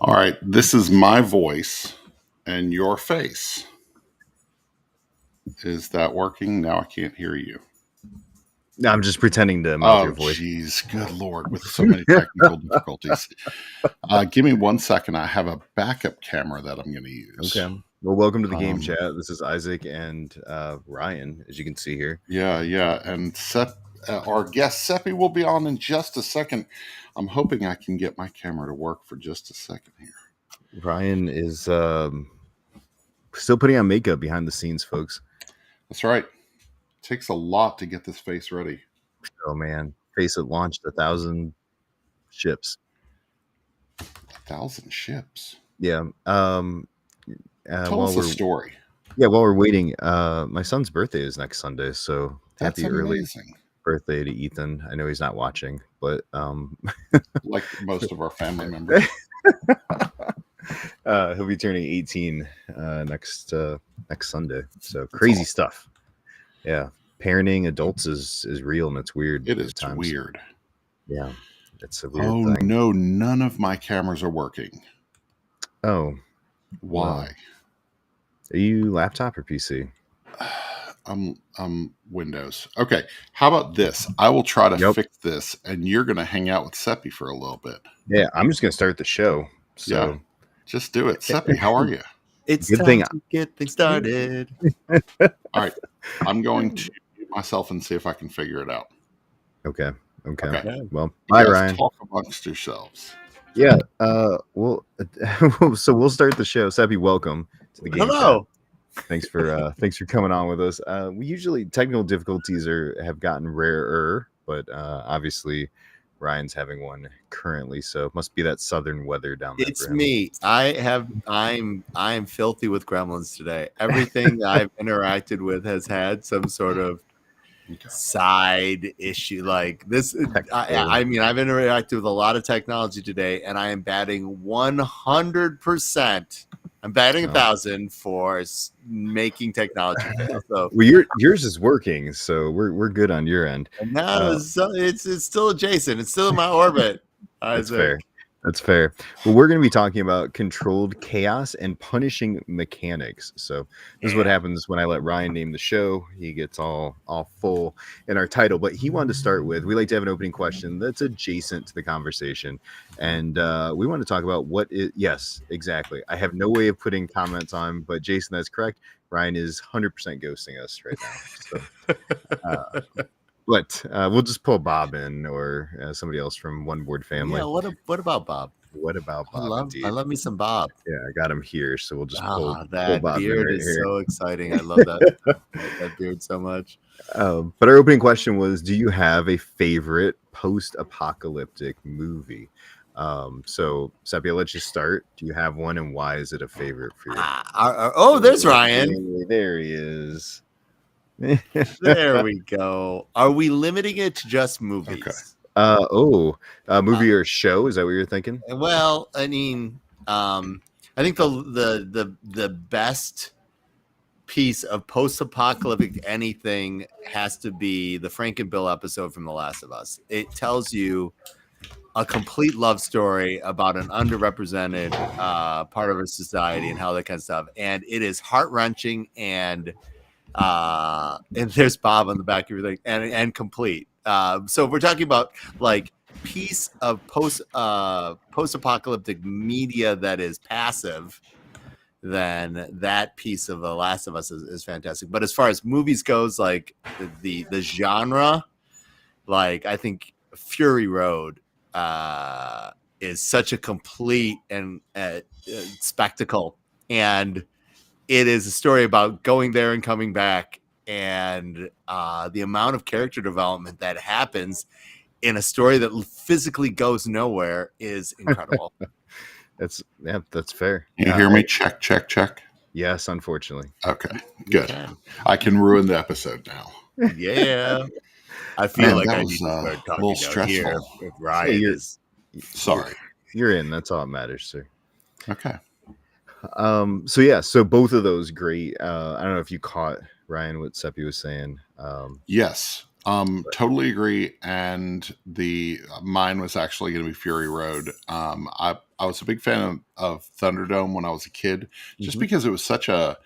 All right, this is my voice and your face. Is that working? Now I can't hear you. No, I'm just pretending to mouth your Oh, voice. jeez, good Lord, with so many technical difficulties. Give me 1 second. I have a backup camera that I'm going to use. Okay. Well, welcome to the game chat. This is Isaac and Ryan, as you can see here. Yeah. And our guest Seppy will be on in just a second. I'm hoping I can get my camera to work for just a second here. Ryan is still putting on makeup behind the scenes, folks. That's right. It takes a lot to get this face ready. Oh, man. Face it launched 1,000 ships. 1,000 ships? Yeah. Tell us a story. Yeah, while we're waiting, my son's birthday is next Sunday, so that's happy amazing. Early birthday to Ethan. I know he's not watching, but like most of our family members. He'll be turning 18 next Sunday. So crazy stuff. Yeah, parenting adults is real, and it's weird. It is weird. Yeah, it's a weird thing. Oh no, none of my cameras are working. Oh, why? Wow. Are you laptop or PC? I'm Windows. Okay, how about this? I will try to fix this, and you're going to hang out with Seppy for a little bit. Yeah, I'm just going to start the show. So yeah, just do it. Seppy, how are you? It's good time to get things started. All right, I'm going to mute myself and see if I can figure it out. Okay. Well, bye, Ryan. Talk amongst yourselves. Yeah. Well, so we'll start the show. Seppy, welcome to the game. Hello. Thanks for coming on with us. We usually technical difficulties have gotten rarer, but obviously Ryan's having one currently, so it must be that southern weather down there. It's me. I'm filthy with gremlins today. Everything I've interacted with has had some sort of side issue like this. I mean, I've interacted with a lot of technology today, and I am batting 100%. I'm batting 1,000 for making technology fail. So, well, yours is working, so we're good on your end. And now it's still adjacent. It's still in my orbit. That's fair. That's fair. Well, we're going to be talking about controlled chaos and punishing mechanics. So this is what happens when I let Ryan name the show. He gets all full in our title. But he wanted to start with, we like to have an opening question that's adjacent to the conversation. And we want to talk about yes, exactly. I have no way of putting comments on, but Jason, that's correct. Ryan is 100% ghosting us right now. So, but we'll just pull Bob in or somebody else from One Board Family. Yeah, what about Bob? What about Bob? I love me some Bob. Yeah, I got him here, so we'll just pull that Bob beard in is here. so exciting. I love that. That beard so much. But our opening question was: do you have a favorite post-apocalyptic movie? So Seppy, let's just start. Do you have one, and why is it a favorite for you? There's Ryan. There he is. There we go. Are we limiting it to just movies? Okay. Movie or show? Is that what you're thinking? Well, I mean, I think the best piece of post-apocalyptic anything has to be the Frank and Bill episode from The Last of Us. It tells you a complete love story about an underrepresented part of our society and how that kind of stuff. And it is heart-wrenching and there's Bob on the back of everything and complete. So if we're talking about like piece of post-apocalyptic media that is passive, then that piece of The Last of Us is fantastic. But as far as movies goes, like the genre, like I think Fury Road is such a complete and spectacle, and it is a story about going there and coming back, and the amount of character development that happens in a story that physically goes nowhere is incredible. That's fair. You hear me? Check. Yes, unfortunately. Okay, good. I can ruin the episode now. Yeah. I feel like I need to start talking a little stressful. Here with Ryan. Sorry. You're in. That's all that matters, sir. Okay. So both of those great. I don't know if you caught Ryan what Seppy was saying. Yes, Totally agree. And mine was actually going to be Fury Road. I was a big fan of Thunderdome when I was a kid, just because it was such a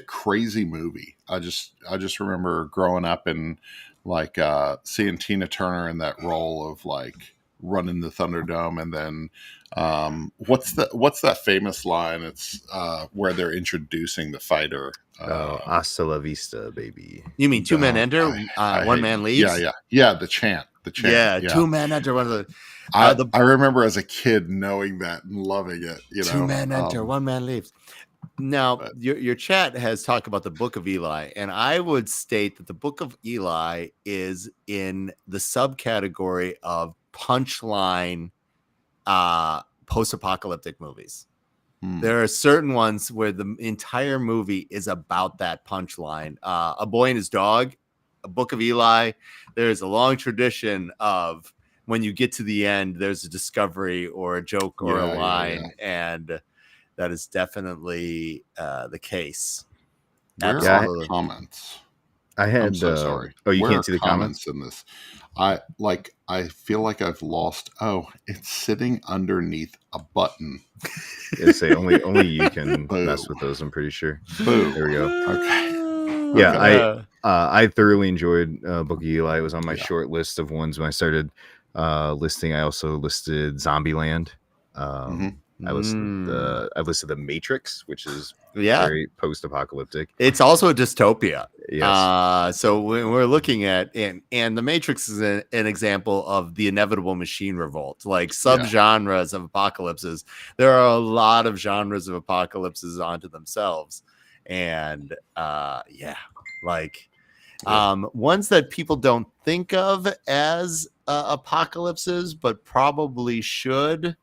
crazy movie. I just remember growing up and like seeing Tina Turner in that role of like running the Thunderdome, and then what's that famous line? It's where they're introducing the fighter. Hasta la vista, baby. You mean two men enter, I one hate man it. leaves? Yeah. The chant. Yeah, Yeah. two men enter, one of the. I remember as a kid knowing that and loving it. Two men enter, one man leaves. Now, but- your chat has talked about the Book of Eli, and I would state that the Book of Eli is in the subcategory of punchline post-apocalyptic movies. There are certain ones where the entire movie is about that punchline. A Boy and His Dog, A Book of Eli. There's a long tradition of when you get to the end, there's a discovery or a joke or a line, and that is definitely the case. Where are comments? I'm so sorry. Oh, you Where can't see the comments in this. I feel like I've lost. Oh, it's sitting underneath a button. Say only you can mess with those. I'm pretty sure. Boom. There we go. Okay. Yeah, I thoroughly enjoyed Book of Eli. It was on my short list of ones when I started listing. I also listed Zombieland. I've listed The Matrix, which is very post-apocalyptic. It's also a dystopia. Yes. So when we're looking at and The Matrix is an example of the inevitable machine revolt, like subgenres of apocalypses. There are a lot of genres of apocalypses onto themselves, and ones that people don't think of as apocalypses, but probably should.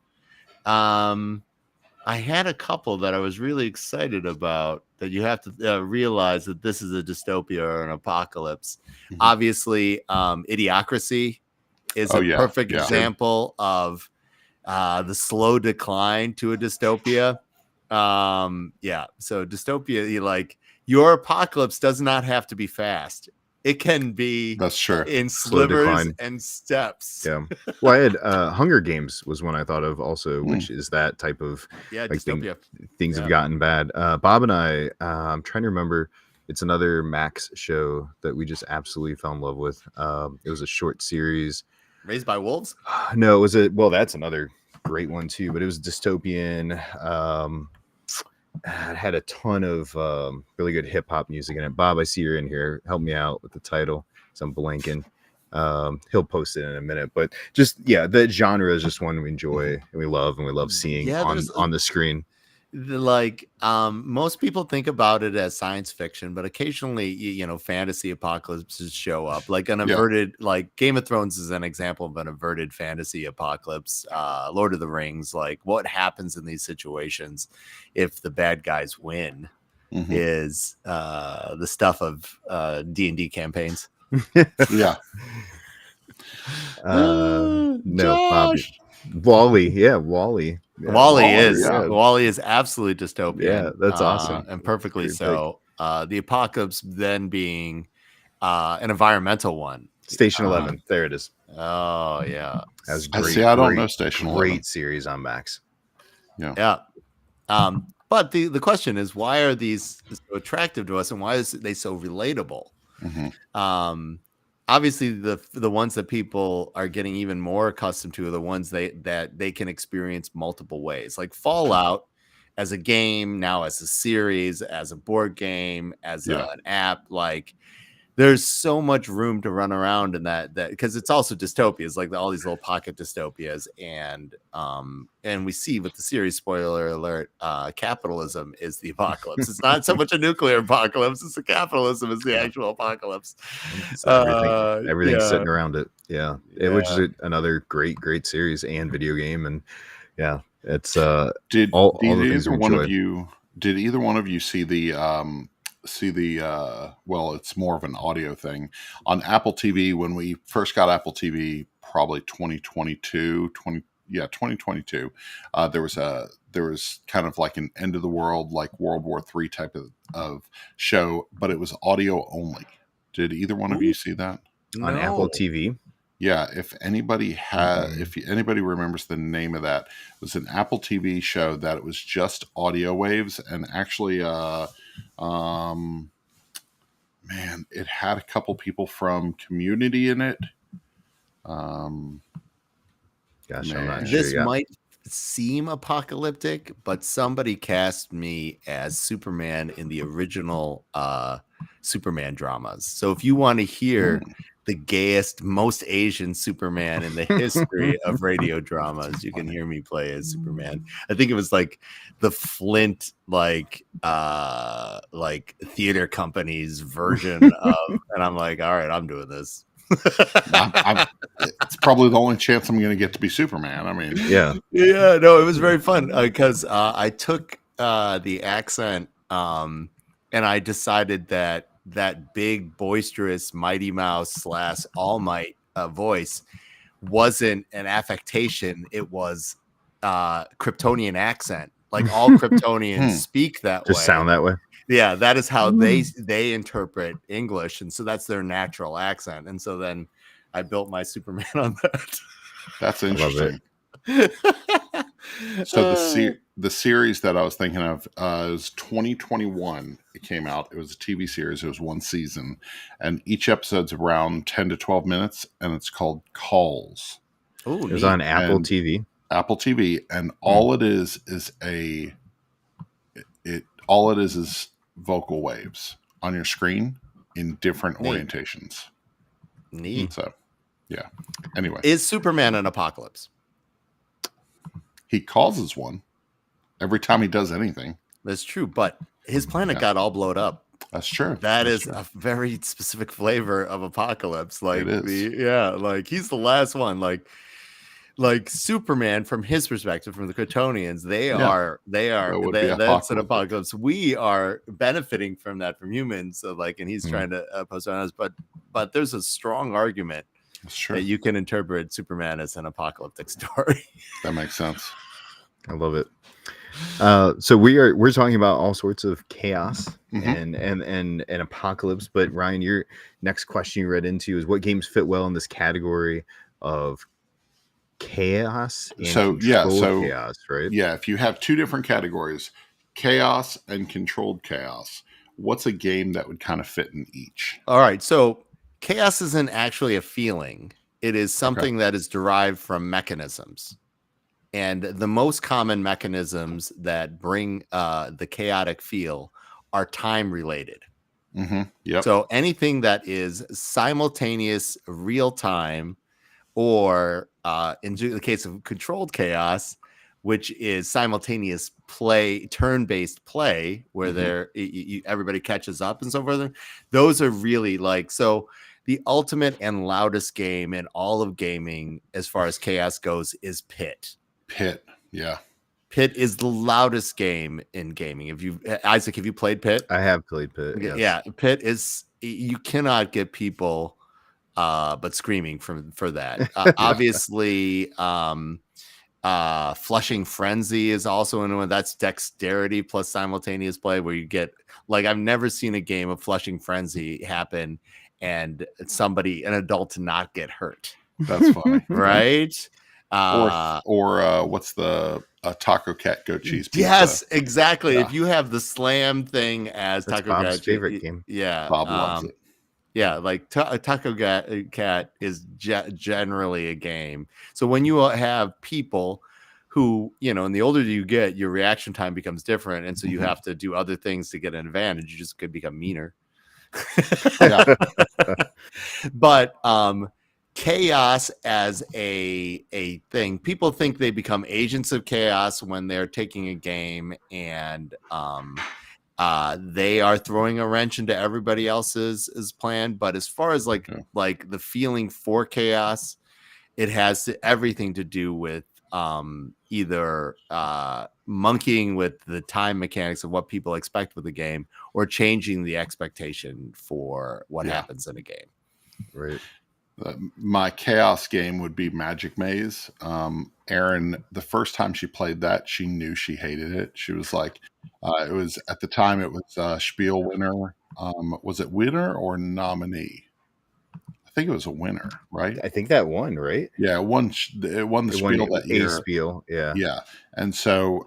I had a couple that I was really excited about that you have to realize that this is a dystopia or an apocalypse. Obviously, Idiocracy is a perfect example of the slow decline to a dystopia. So dystopia, your apocalypse does not have to be fast. It can be in slivers and steps. Yeah. Well, I had Hunger Games was one I thought of also, which is that type of dystopia. Things have gotten bad. Bob and I'm trying to remember. It's another Max show that we just absolutely fell in love with. It was a short series. Raised by Wolves? No, it was that's another great one too, but it was dystopian. It had a ton of really good hip hop music in it. Bob, I see you're in here. Help me out with the title. So I'm blanking. He'll post it in a minute, but just the genre is just one we enjoy and we love seeing on the screen. Most people think about it as science fiction, but occasionally fantasy apocalypses show up, like an averted like Game of Thrones is an example of an averted fantasy apocalypse. Lord of the Rings, like what happens in these situations if the bad guys win is the stuff of D&D campaigns. No, Bob. Wally. Wally is absolutely dystopian. Yeah, that's awesome. And perfectly so. The apocalypse then being an environmental one. Station 11. There it is. Oh, yeah. That's great. I don't know Station 11. Great series on Max. Yeah. But the question is, why are these so attractive to us and why is they so relatable? Obviously, the ones that people are getting even more accustomed to are the ones that they can experience multiple ways, like Fallout as a game, now as a series, as a board game, as an app. Like, there's so much room to run around in that because it's also dystopias, like all these little pocket dystopias, and we see with the series, spoiler alert, capitalism is the apocalypse. It's not so much a nuclear apocalypse; it's the capitalism is the actual apocalypse. So everything's sitting around it. Which is another great series and video game, and it's did all the either things we one enjoyed. of you did either one of you see the well, it's more of an audio thing on Apple TV when we first got Apple TV, probably 2022. There was kind of like an end of the world, like World War III type of show, but it was audio only. Did either one of you see that? on Apple No. TV. Yeah, if anybody anybody remembers the name of that, it was an Apple TV show that it was just audio waves, and actually, um, man, it had a couple people from Community in it. Gosh, I'm not Man. sure This yet. might seem apocalyptic, but somebody cast me as Superman in the original Superman dramas. So if you want to hear the gayest, most Asian Superman in the history of radio dramas, you can hear me play as Superman. I think it was like the Flint theater company's version of, and I'm like, all right, I'm doing this. It's probably the only chance I'm going to get to be Superman. I mean, Yeah. Yeah, no, it was very fun because I took the accent and I decided that big, boisterous Mighty Mouse / All Might voice wasn't an affectation. It was Kryptonian accent. Like all Kryptonians speak that Just way. sound that way. Yeah, that is how they interpret English, and so that's their natural accent. And so then I built my Superman on that. that's I love it. interesting. So the series that I was thinking of is 2021. It came out. It was a TV series. It was one season, and each episode's around 10 to 12 minutes, and it's called Calls. Oh, It was on Apple TV. Apple TV, and all it is all it is vocal waves on your screen in different orientations. Neat. So, yeah. Anyway, Is Superman an apocalypse? he causes one every time he does anything. That's true, but his planet got all blown up. That's true. That's is a very specific flavor of apocalypse. Like, it is. like he's the last one. Like Superman, from his perspective, from the Kryptonians, that's an apocalypse. We are benefiting from that from humans. So and he's trying to post on us, but there's a strong argument that you can interpret Superman as an apocalyptic story. That makes sense. I love it. So we're talking about all sorts of chaos and apocalypse. But Ryan, your next question you read into is what games fit well in this category of chaos and chaos, right? Yeah, if you have two different categories, chaos and controlled chaos, what's a game that would kind of fit in each? All right, so chaos isn't actually a feeling. It is something that is derived from mechanisms. And the most common mechanisms that bring the chaotic feel are time related. Yep. So anything that is simultaneous, real time, or in the case of controlled chaos, which is simultaneous play, turn-based play, where everybody catches up and so forth. Those are really so the ultimate and loudest game in all of gaming, as far as chaos goes, is Pit. Yeah. Pit is the loudest game in gaming. Isaac, have you played Pit? I have played Pit. Yes. Yeah, Pit is, you cannot get people but screaming for that. Obviously, Flushing Frenzy is also in one. That's dexterity plus simultaneous play, where you get I've never seen a game of Flushing Frenzy happen and an adult, to not get hurt. That's funny. Right? Or what's the Taco Cat Goat Cheese Pizza? Yes, exactly. Yeah. If you have the slam thing as That's Taco Bob's Cat, favorite game. Yeah, Bob loves it. Yeah, Taco Cat is generally a game. So when you have people who, and the older you get, your reaction time becomes different, and so you have to do other things to get an advantage. You just could become meaner. But chaos as a thing, people think they become agents of chaos when they're taking a game and they are throwing a wrench into everybody else's plan. But as far as the feeling for chaos, it has everything to do with either monkeying with the time mechanics of what people expect with the game, or changing the expectation for what happens in a game. Right. My chaos game would be Magic Maze. Erin, the first time she played that, she knew she hated it. She was like, it was at the time it was Spiel winner. Was it winner or nominee? I I think it was a winner, right? I think that won, right? Yeah, it won the It won Spiel that a year. spiel. Yeah. Yeah. And so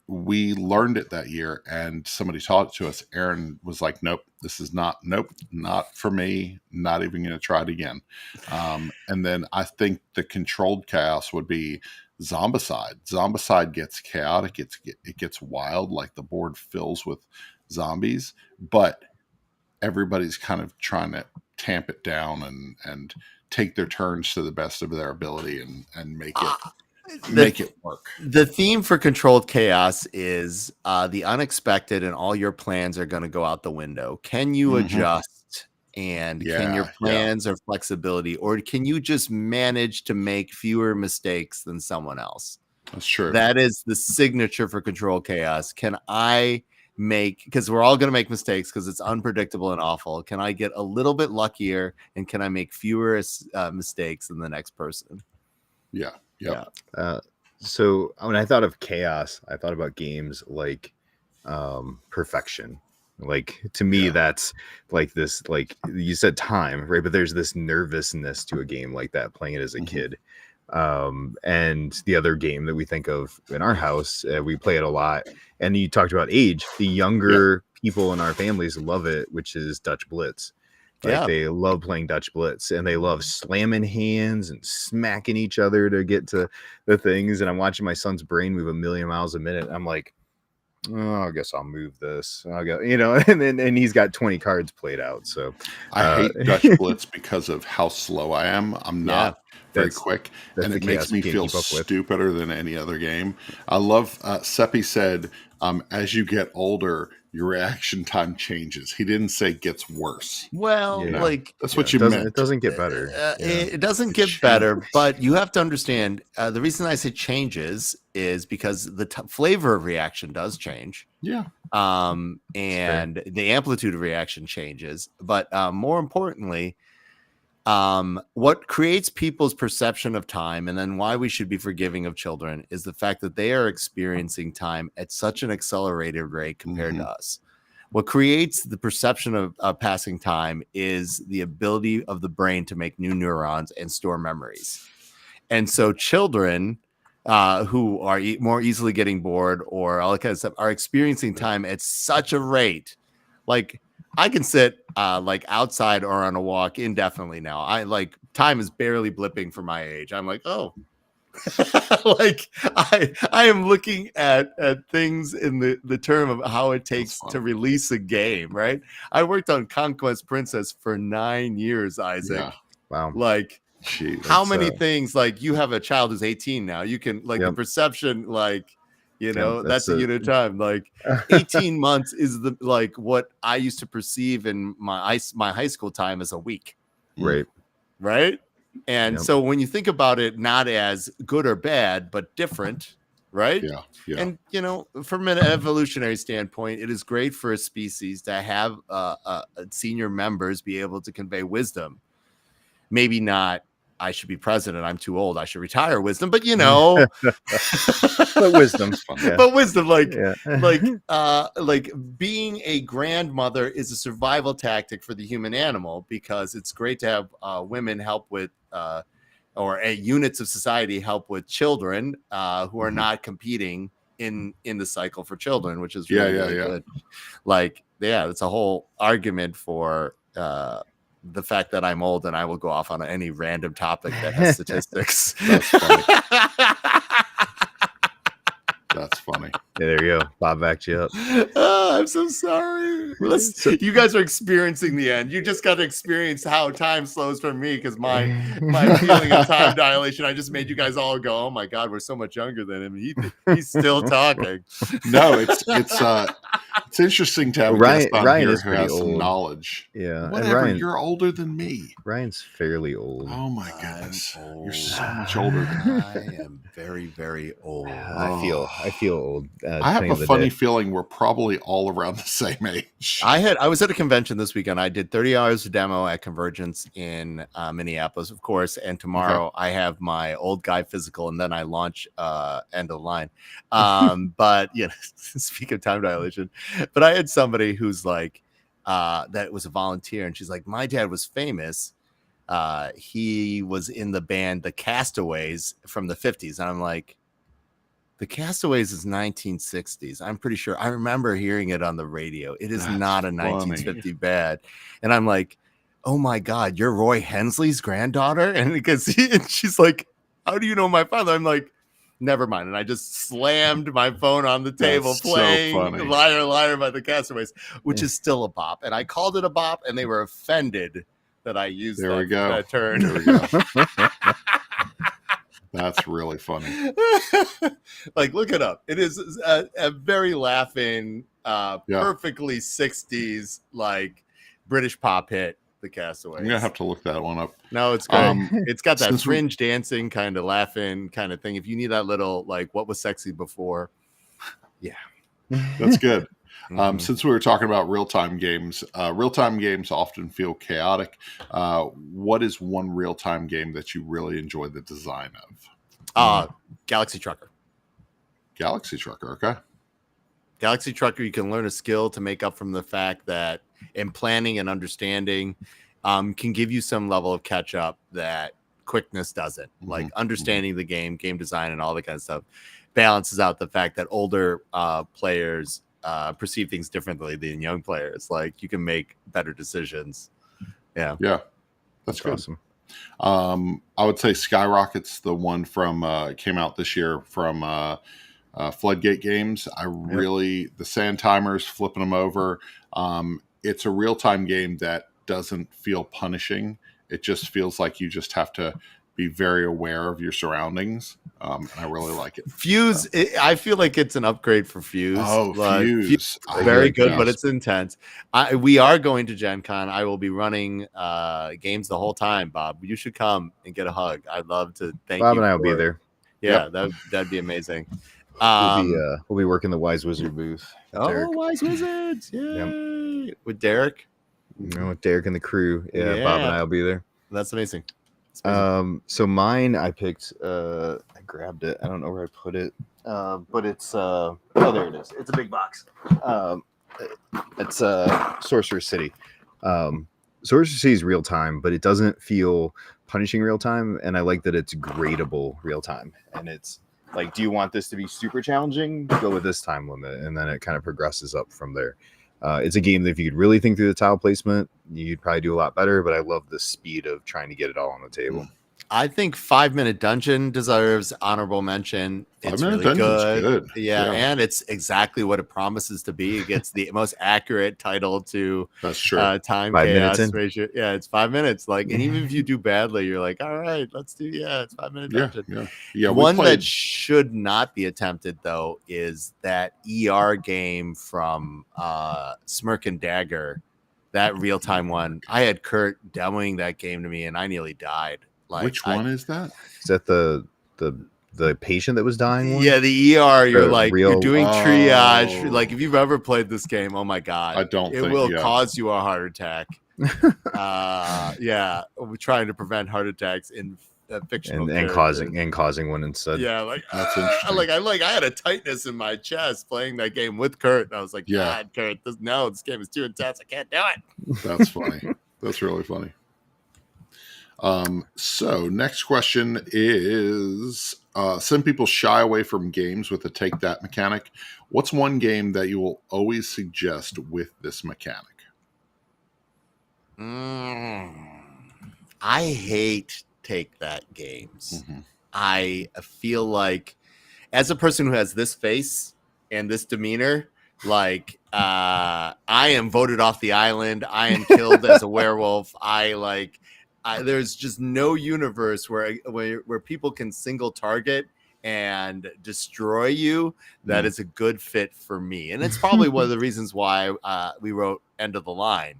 we learned it that year, and somebody taught it to us. Aaron was like, nope, this is not, nope, not for me. Not even going to try it again. And then I think the controlled chaos would be Zombicide. Zombicide gets chaotic. It gets wild. Like the board fills with zombies, but everybody's kind of trying to tamp it down and take their turns to the best of their ability and make it work. The theme for controlled chaos is the unexpected, and all your plans are going to go out the window. Can you adjust? And can your plans or flexibility, or can you just manage to make fewer mistakes than someone else? That's true. That is the signature for controlled chaos. Can I make, because we're all going to make mistakes because it's unpredictable and awful. Can I get a little bit luckier, and can I make fewer mistakes than the next person? Yeah. So when I thought of chaos, I thought about games like Perfection. Like to me, that's like this, like you said, time, right? But there's this nervousness to a game like that, playing it as a kid. And the other game that we think of in our house, we play it a lot. And you talked about age. The younger people in our families love it, which is Dutch Blitz. Like they love playing Dutch Blitz, and they love slamming hands and smacking each other to get to the things. And I'm watching my son's brain move a million miles a minute. I'm like, oh, I guess I'll move this. I'll go, and he's got 20 cards played out. So I hate Dutch Blitz because of how slow I am. I'm not very quick, and it makes me feel stupider than any other game. I love Seppy said, as you get older, your reaction time changes. He didn't say gets worse. Well, like that's what you meant. It doesn't get better. It doesn't get better, but you have to understand the reason I say changes is because the flavor of reaction does change. Yeah. And the amplitude of reaction changes, but more importantly, what creates people's perception of time, and then why we should be forgiving of children, is the fact that they are experiencing time at such an accelerated rate compared to us. What creates the perception of passing time is the ability of the brain to make new neurons and store memories. And so children who are more easily getting bored or all that kind of stuff are experiencing time at such a rate. Like I can sit like outside or on a walk indefinitely now. I like time is barely blipping for my age. I'm like, oh, like I am looking at things in the term of how it takes to release a game. Right. I worked on Conquest Princess for 9 years, Isaac. Yeah. Wow. Like how many things, like you have a child who's 18 now. You can like the perception, like, that's a unit of time. Like 18 months is the like what I used to perceive in my high school time as a week. Right. And so when you think about it, not as good or bad, but different, right? Yeah. And from an evolutionary standpoint, it is great for a species to have senior members be able to convey wisdom. Maybe not, I should be president, I'm too old, I should retire wisdom, but but wisdom, but wisdom, like being a grandmother is a survival tactic for the human animal, because it's great to have women help with or units of society help with children who are not competing in the cycle for children, which is really good. Like that's a whole argument for the fact that I'm old and I will go off on any random topic that has statistics. That's funny. That's funny. There you go. Bob backed you up. Oh, I'm so sorry. You guys are experiencing the end. You just got to experience how time slows for me, because my feeling of time dilation, I just made you guys all go, oh my God, we're so much younger than him. He's still talking. No, it's interesting to have a guest on Ryan here is who has old. some knowledge. Yeah. Whatever, you're older than me. Ryan's fairly old. Oh my goodness. You're so much older than me. I am very, very old. I feel old. I have a funny feeling we're probably all around the same age. I was at a convention this weekend. I did 30 hours of demo at Convergence in Minneapolis, of course. And tomorrow I have my old guy physical, and then I launch End of Line. But speak of time dilation. But I had somebody who's like, that was a volunteer, and she's like, my dad was famous he was in the band The Castaways from the 50s. And I'm like, The Castaways is 1960s. I'm pretty sure. I remember hearing it on the radio. It is That's not a funny. 1950 band. And I'm like, oh my God, you're Roy Hensley's granddaughter? And and she's like, how do you know my father? I'm like, never mind. And I just slammed my phone on the table, That's so playing funny. Liar, Liar by the Castaways, which is still a bop. And I called it a bop, and they were offended that I used There we go. that turn. There we go. That's really funny. Like, look it up. It is a very laughing, perfectly 60s, like, British pop hit, The Castaways. I'm going to have to look that one up. No, it's great. It's got that since we- fringe dancing kind of laughing kind of thing. If you need that little, like, what was sexy before? Yeah. That's good. Mhm. Since we were talking about real-time games often feel chaotic. What is one real-time game that you really enjoy the design of? Galaxy Trucker. Galaxy Trucker, okay. Galaxy Trucker, you can learn a skill to make up from the fact that in planning and understanding can give you some level of catch up that quickness doesn't. Like understanding the game design, and all that kind of stuff balances out the fact that older players perceive things differently than young players. Like, you can make better decisions. Yeah, that's good. Awesome. I would say Skyrocket's the one from came out this year from Floodgate Games. The sand timers, flipping them over. It's a real-time game that doesn't feel punishing. It just feels like you just have to be very aware of your surroundings. And I really like it. Fuse, I feel like it's an upgrade for Fuse. Oh, like, Fuse. Very good, but it's intense. We are going to Gen Con. I will be running games the whole time, Bob. You should come and get a hug. I'd love to thank Bob you. and I will be there. Yeah, that'd be amazing. We'll be working the Wise Wizard booth. Derek. Wise Wizards. Yay. With Derek? With Derek and the crew. Yeah, Bob and I will be there. That's amazing. So mine, I picked, I grabbed it. I don't know where I put it. But it's, oh, there it is. It's a big box. It's Sorcerer City. Sorcerer City is real time, but it doesn't feel punishing real time. And I like that it's gradable real time. And it's like, do you want this to be super challenging? Go with this time limit. And then it kind of progresses up from there. It's a game that if you could really think through the tile placement, you'd probably do a lot better. But I love the speed of trying to get it all on the table. I think 5 Minute Dungeon deserves honorable mention. It's really good. Yeah, and it's exactly what it promises to be. It gets the most accurate title to That's true. Time 5 chaos minutes ratio. Yeah, it's 5 minutes. Like, and even if you do badly, you're like, all right, let's do. Yeah, it's 5 Minute Dungeon. Yeah. One that should not be attempted though is that ER game from Smirk and Dagger. That real time one. I had Kurt demoing that game to me, and I nearly died. Like, which one is that? Is that the patient that was dying one? Yeah, the ER. You're like you're doing triage. Oh. Like, if you've ever played this game, oh my god, I don't. It will cause you a heart attack. Yeah, we're trying to prevent heart attacks in fictional and causing one instead. Yeah, like that's interesting. I had a tightness in my chest playing that game with Kurt, and I was like, God, Kurt, this game is too intense. I can't do it. That's funny. That's really funny. So next question is, some people shy away from games with a take that mechanic. What's one game that you will always suggest with this mechanic? I hate take that games. I feel like, as a person who has this face and this demeanor, like, I am voted off the island. I am killed as a werewolf. There's just no universe where people can single target and destroy you. That is a good fit for me. And it's probably one of the reasons why we wrote End of the Line.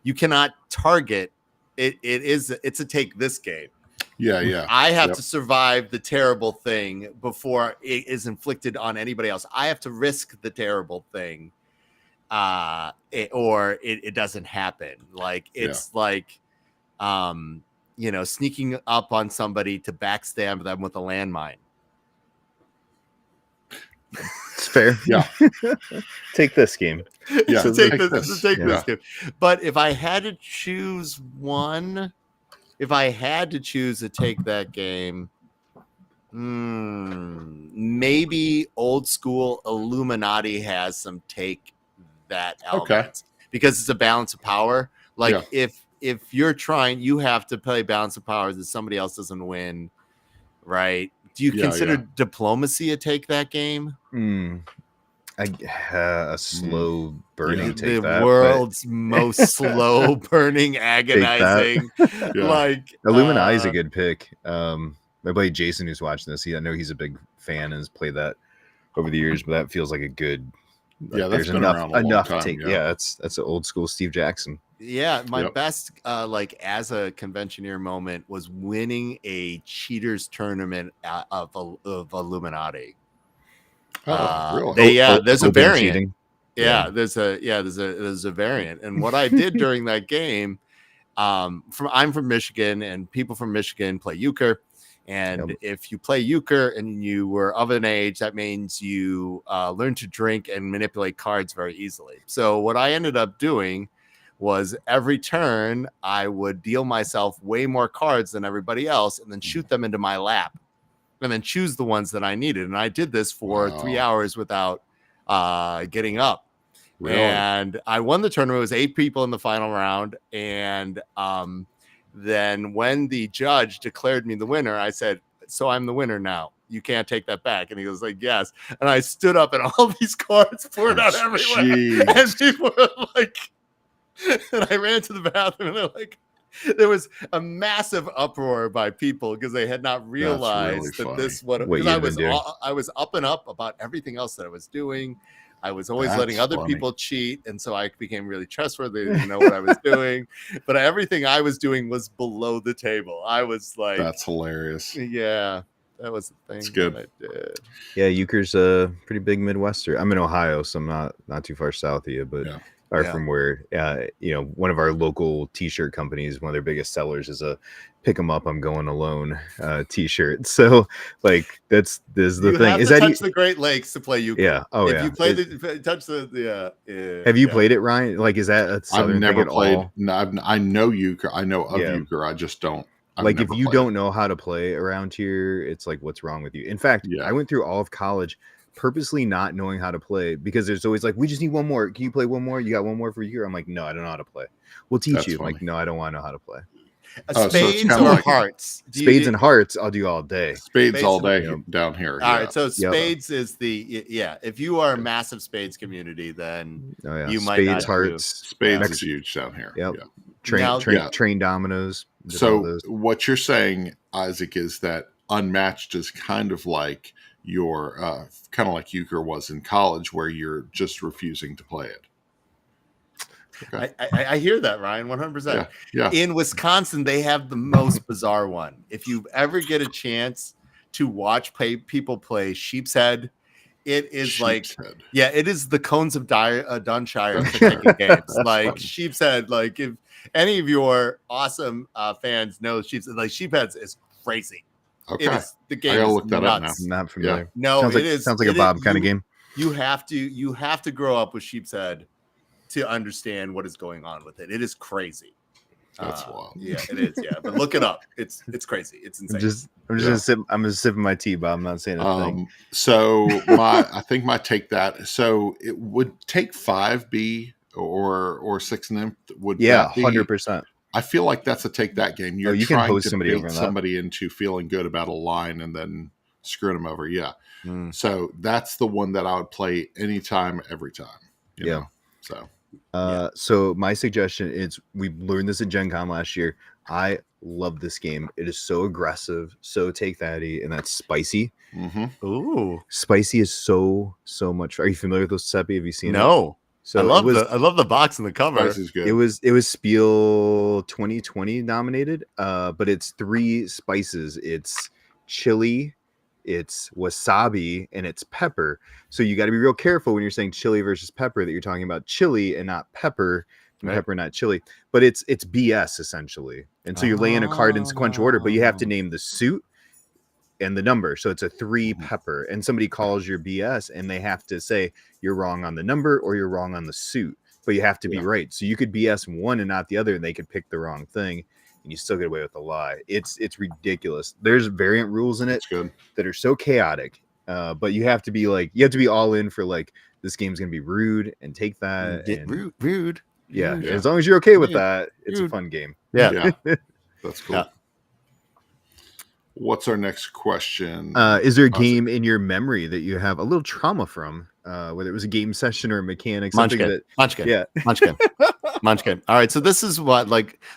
You cannot target it. It's a take this game. Yeah. I have to survive the terrible thing before it is inflicted on anybody else. I have to risk the terrible thing, or it doesn't happen. Like, it's like, sneaking up on somebody to backstab them with a landmine. It's fair. Yeah. Take this game. Yeah. Take this game. But if I had to choose one, if I had to choose to take that game, maybe old school Illuminati has some take that Okay. elements because it's a balance of power. Like if you're trying, you have to play balance of powers that somebody else doesn't win, right? Do you consider diplomacy a take that game? A slow burning take the that, world's most slow burning, agonizing. Like Illuminati's a good pick. My buddy Jason, who's watching this, I know he's a big fan and has played that over the years, but that feels like a good. That's there's been around a long time. take. Yeah, that's an old school Steve Jackson. Yeah, my best like as a conventioneer moment was winning a cheaters tournament of Illuminati. Really? There's a variant. Cheating. There's a variant. And what I did during that game, I'm from Michigan, and people from Michigan play euchre. And if you play euchre and you were of an age, that means you learn to drink and manipulate cards very easily. So what I ended up doing was every turn I would deal myself way more cards than everybody else and then shoot them into my lap and then choose the ones that I needed. And I did this for 3 hours without getting up. Really? And I won the tournament. It was 8 people in the final round. And then when the judge declared me the winner, I said, so I'm the winner now. You can't take that back. And he was like, yes. And I stood up and all these cards poured out everywhere. And people were like, and I ran to the bathroom and they're like, there was a massive uproar by people because they had not realized that this what I was up and up about everything else that I was doing. I was always letting other people cheat, and so I became really trustworthy. They didn't know what I was doing, but everything I was doing was below the table. I was like, "That's hilarious." Yeah, that was the thing. It's good. That I did. Yeah, euchre's a pretty big Midwestern. I'm in Ohio, so I'm not too far south of you, but. From where one of our local t-shirt companies, one of their biggest sellers is a "pick 'em up, I'm going alone" t-shirt. So like this is the thing. Is that touch the Great Lakes to play euchre? Yeah. Oh, if you play touch the have you played it, Ryan? Like, is that a southern I've never thing at played. all? No, I know euchre. I know of euchre. I just don't. Like, if you don't know how to play around here, it's like, what's wrong with you? In fact, I went through all of college purposely not knowing how to play because there's always like, we just need one more. Can you play one more? You got one more for you? I'm like, no, I don't know how to play. We'll teach you. I'm like, no, I don't want to know how to play. Spades or hearts? Spades and hearts, I'll do all day. Spades all day down here. All right, so spades is if you are a massive spades community, then you might spades, hearts. Spades is huge down here. Yep. Train dominoes. So what you're saying, Isaac, is that Unmatched is kind of like your kind of like euchre was in college, where you're just refusing to play it. Okay. I hear that, Ryan, 100%. Yeah. In Wisconsin, they have the most bizarre one. If you ever get a chance to watch people play Sheep's Head, it is it is the Cones of Dunshire for taking games. Like Sheep's Head, like if any of your awesome fans know Sheep's Head is crazy. Okay. It is, the game I gotta is look that nuts. up now. Not familiar. Yeah. No, sounds like a Bob kind of game. You have to grow up with Sheep's Head to understand what is going on with it. It is crazy. That's wild. Yeah, it is. Yeah, but look it up. It's crazy. It's insane. I'm just gonna sip my tea, Bob. I'm not saying a thing. So I think my take that. So it would take 5 be or 6 nymph would. 100%. I feel like that's a take that game. You're you trying can host to somebody bait somebody into feeling good about a line and then screwing them over. Yeah. So that's the one that I would play anytime, every time. You know? So. So my suggestion is, we learned this at Gen Con last year. I love this game. It is so aggressive, so take thatty, and that's Spicy. Mm-hmm. Ooh, Spicy is so much. Are you familiar with those, Seppy? Have you seen it? No. So I love the box and the cover. Is good. It was Spiel 2020 nominated, but it's 3 spices. It's chili, it's wasabi, and it's pepper. So you got to be real careful when you're saying chili versus pepper, that you're talking about chili and not pepper, and pepper, not chili. But it's BS essentially. And so you're laying a card in sequential order, but you have to name the suit and the number. So it's a 3 pepper, and somebody calls your BS and they have to say you're wrong on the number or you're wrong on the suit, but you have to be right. So you could BS one and not the other, and they could pick the wrong thing. and you still get away with a lie. It's ridiculous. There's variant rules in it That's good. that are so chaotic, but you have to be all in for like this game's gonna be rude and take that and Rude. yeah, Rude. as long as you're okay with Rude. that, it's a Rude. fun game. Yeah. Yeah. That's cool. Yeah. What's our next question? Is there a game in your memory that you have a little trauma from, whether it was a game session or a mechanic, something Munchkin. yeah. Munchkin. All right. So this is what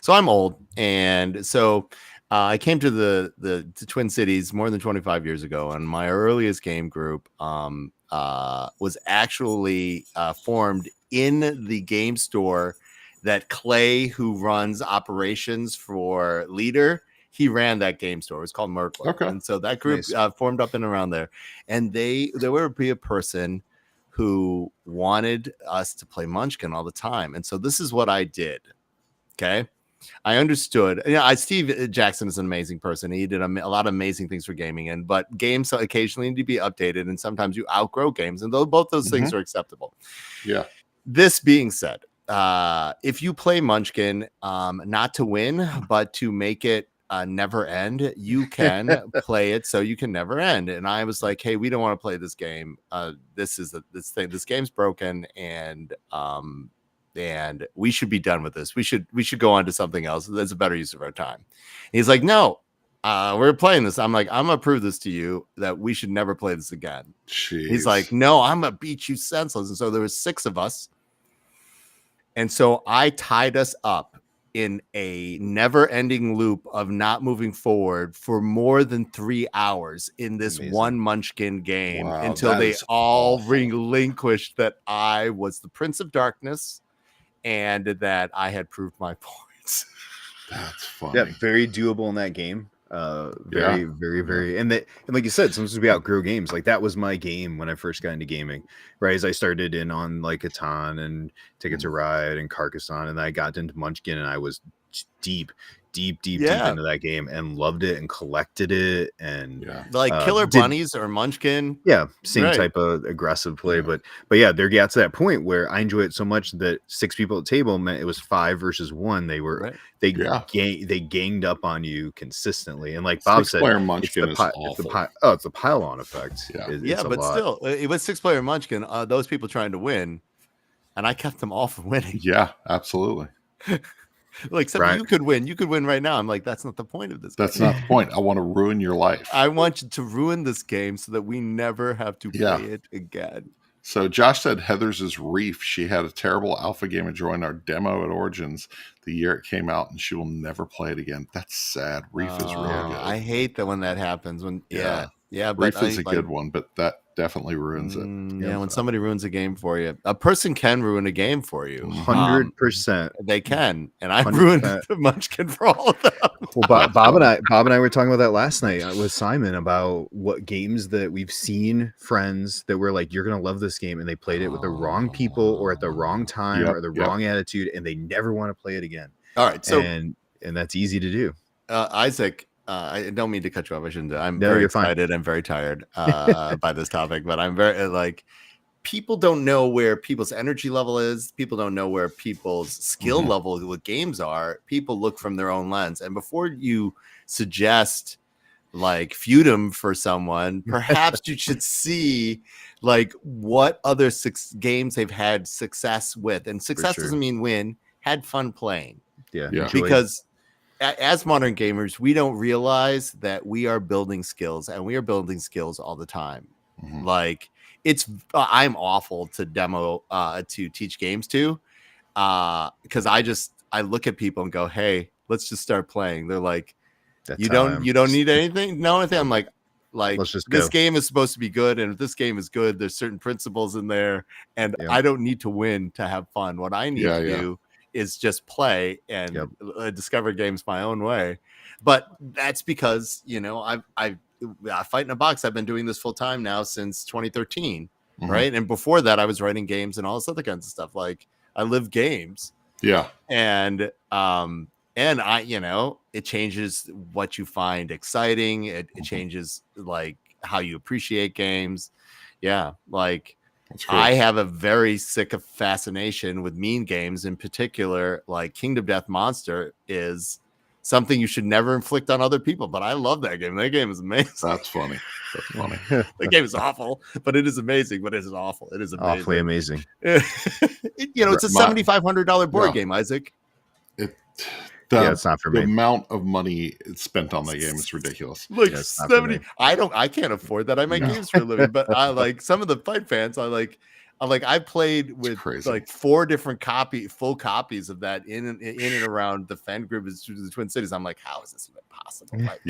so I'm old. And so I came to the Twin Cities more than 25 years ago. And my earliest game group was actually formed in the game store that Clay, who runs operations for Leader, he ran that game store. It was called Merkle. Okay. And so that group Nice. formed up and around there. And there would be a person who wanted us to play Munchkin all the time. And so this is what I did. Okay. I understood. Steve Jackson is an amazing person. He did a lot of amazing things for gaming, but games occasionally need to be updated, and sometimes you outgrow games, and both those things are acceptable. Yeah. This being said, if you play Munchkin, not to win, but to make it never end, you can play it so you can never end. And I was like, hey, we don't want to play this game. This game's broken, and we should be done with this. We should go on to something else. That's a better use of our time. And he's like, no, we're playing this. I'm like, I'm gonna prove this to you that we should never play this again. Jeez. He's like, no, I'm gonna beat you senseless. And so there was 6 of us. And so I tied us up in a never-ending loop of not moving forward for more than 3 hours in this one Munchkin game until they all relinquished that I was the Prince of Darkness and that I had proved my points. That's funny. Yeah, very doable in that game. Very, and like you said, sometimes we outgrow games. Like that was my game when I first got into gaming, right? As I started in on like Catan and Ticket to Ride and Carcassonne, and then I got into Munchkin, and I was deep into that game and loved it and collected it and like Killer Bunnies or Munchkin. Yeah, same type of aggressive play, but yeah, there got to that point where I enjoy it so much that 6 people at the table meant it was 5 versus 1. They ganged up on you consistently, and like Bob said, Munchkin it's the pile-on effect. But still, it was 6-player Munchkin. Those people trying to win, and I kept them all from winning. Yeah, absolutely. Like, Seppy, you could win right now. I'm like, that's not the point of this game. That's not the point. I want to ruin your life. I want you to ruin this game so that we never have to play it again. So Josh said Heather's is Reef. She had a terrible alpha gamer join our demo at Origins the year it came out, and she will never play it again. That's sad. Reef is really good. I hate that when that happens. But Reef is a good one, but that definitely ruins it. When somebody ruins a game for you, a person can ruin a game for you. 100%. They can, and I ruined the Munchkin for all of them. Well, Bob and I were talking about that last night with Simon about what games that we've seen friends that were like, you're gonna love this game, and they played it with the wrong people or at the wrong time or the wrong attitude, and they never want to play it again. All right, so and that's easy to do. Isaac, I don't mean to cut you off. I shouldn't. I'm very excited. I'm very tired by this topic, but I'm very people don't know where people's energy level is. People don't know where people's skill level with games are. People look from their own lens. And before you suggest like feudum for someone, perhaps you should see like what other games they've had success with. And success doesn't mean win. Had fun playing. Yeah. Because as modern gamers, we don't realize that we are building skills, and we are building skills all the time. Like I'm awful to demo, to teach games to, because I look at people and go, hey, let's just start playing. They're like, you don't need anything. No, anything. I'm like, let's just this game is supposed to be good, and if this game is good, there's certain principles in there, and I don't need to win to have fun. What I need to do is just play and discover games my own way. But that's because I Fight in a Box. I've been doing this full time now since 2013, right? And before that, I was writing games and all this other kinds of stuff. Like I live games, and I it changes what you find exciting. It changes like how you appreciate games. Like I have a very sick of fascination with mean games, in particular, like Kingdom Death Monster is something you should never inflict on other people. But I love that game. That game is amazing. That's funny. That's funny. The game is awful, but it is amazing. But it is awful. It is amazing. Awfully amazing. It's a $7,500 board game, Isaac. It's not for the me. amount of money it's spent on that game is ridiculous. Like Yeah, it's not for 70. me. I can't afford that. I make games for a living, but I like some of the fight fans. I played with like 4 different full copies of that in and around the fan group is the Twin Cities. I'm like, how is this even possible? Like,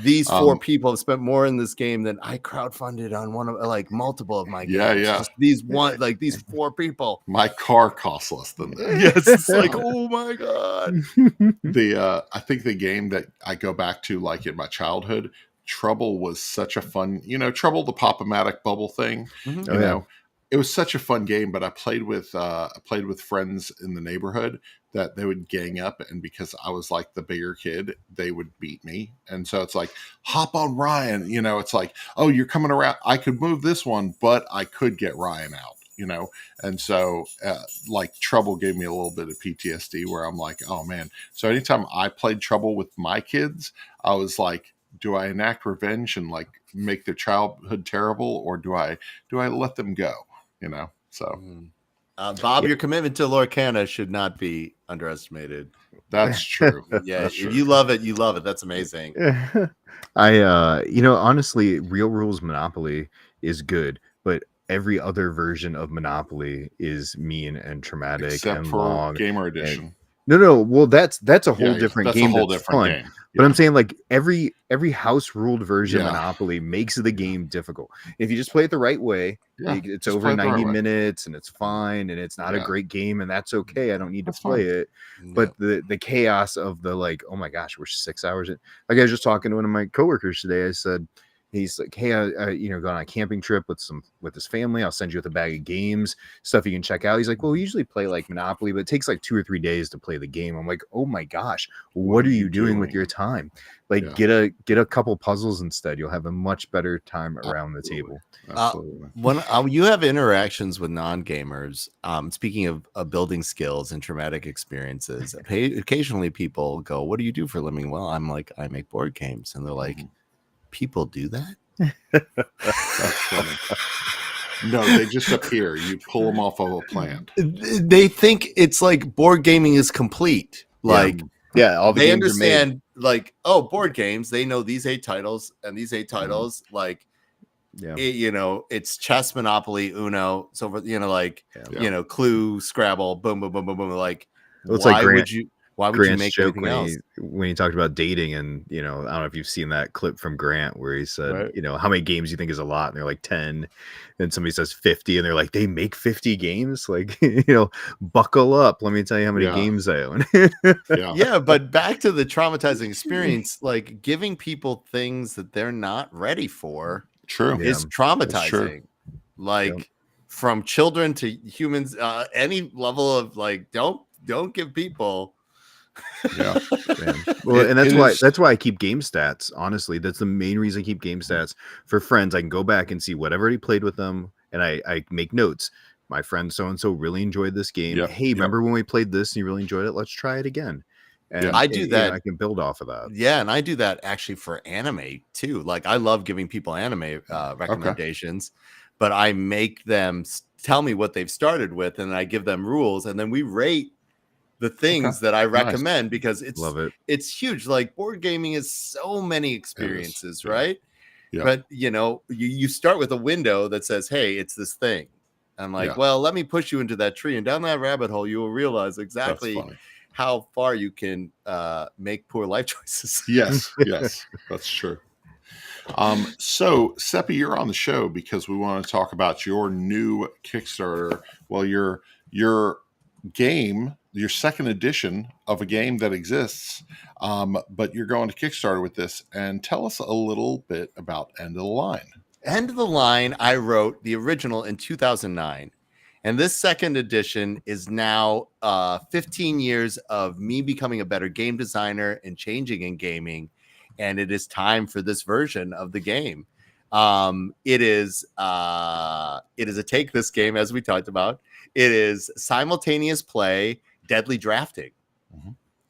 these 4 people have spent more in this game than I crowdfunded on one of multiple of my games. Yeah. Just these 4 people. My car costs less than that. Yes, it's like, oh my god. I think the game that I go back to like in my childhood, Trouble was such a fun, Trouble the Pop-O-Matic bubble thing. Mm-hmm. It was such a fun game, but I played with friends in the neighborhood that they would gang up, and because I was like the bigger kid, they would beat me. And so it's like, hop on Ryan, it's like, oh, you're coming around. I could move this one, but I could get Ryan out, And so like Trouble gave me a little bit of PTSD where I'm like, oh man. So anytime I played Trouble with my kids, I was like, do I enact revenge and like make their childhood terrible, or do I let them go? So Bob, your commitment to Lorcana should not be underestimated. That's true. Yeah, That's if true. you love it, you love it. That's amazing. Honestly, Real Rules Monopoly is good, but every other version of Monopoly is mean and traumatic Except and for long. Gamer Edition. No. Well, that's a whole different game. A whole that's different fun. game. But I'm saying like every house ruled version of Yeah. Monopoly makes the game difficult. If you just play it the right way, it's just over play it the 90 right way. minute and it's fine and it's not a great game and that's okay. I don't need That's to play fine. it. But the chaos of the like, oh my gosh, we're 6 hours in. Like I was just talking to one of my coworkers today. I said, he's like, hey, going on a camping trip with his family. I'll send you with a bag of games, stuff you can check out. He's like, well, we usually play like Monopoly, but it takes like 2 or 3 days to play the game. I'm like, oh my gosh, what are you doing with your time? Like, get a couple puzzles instead. You'll have a much better time around the table. Absolutely. When you have interactions with non-gamers, speaking of building skills and traumatic experiences, occasionally people go, what do you do for a living? Well, I'm like, I make board games. And they're like, people do that? That's funny. No, they just appear. You pull them off of a plant. They think it's like board gaming is complete. Like, all the they games understand, like, oh, board games. They know these 8 titles and these 8 titles. Like, it's chess, Monopoly, Uno. So, Clue, Scrabble, boom, boom, boom, boom, boom. Like, well, it's why like would you Grant's make joke anything else? when he talked about dating, and I don't know if you've seen that clip from Grant where he said, how many games you think is a lot, and they're like 10, and somebody says 50, and they're like, they make 50 games, like buckle up, let me tell you how many games I own. But back to the traumatizing experience, like giving people things that they're not ready for is traumatizing. Like from children to humans, any level of like, don't give people. Well, and that's why I keep game stats. Honestly, that's the main reason I keep game stats for friends. I can go back and see what I've already played with them, and I make notes. My friend so and so really enjoyed this game. Hey, remember when we played this and you really enjoyed it? Let's try it again. And I do that. I can build off of that. Yeah, and I do that actually for anime too. Like I love giving people anime recommendations, but I make them tell me what they've started with, and I give them rules, and then we rate the things that I recommend because it's huge. Like board gaming is so many experiences, right? Yeah. But you start with a window that says, hey, it's this thing. I'm like, well, let me push you into that tree, and down that rabbit hole, you will realize exactly how far you can make poor life choices. Yes, that's true. So Seppy, you're on the show because we want to talk about your new Kickstarter. Well, your game, your second edition of a game that exists, but you're going to Kickstarter with this. And tell us a little bit about End of the Line. End of the Line, I wrote the original in 2009. And this second edition is now 15 years of me becoming a better game designer and changing in gaming. And it is time for this version of the game. It is a take this game, as we talked about. It is simultaneous play, deadly drafting.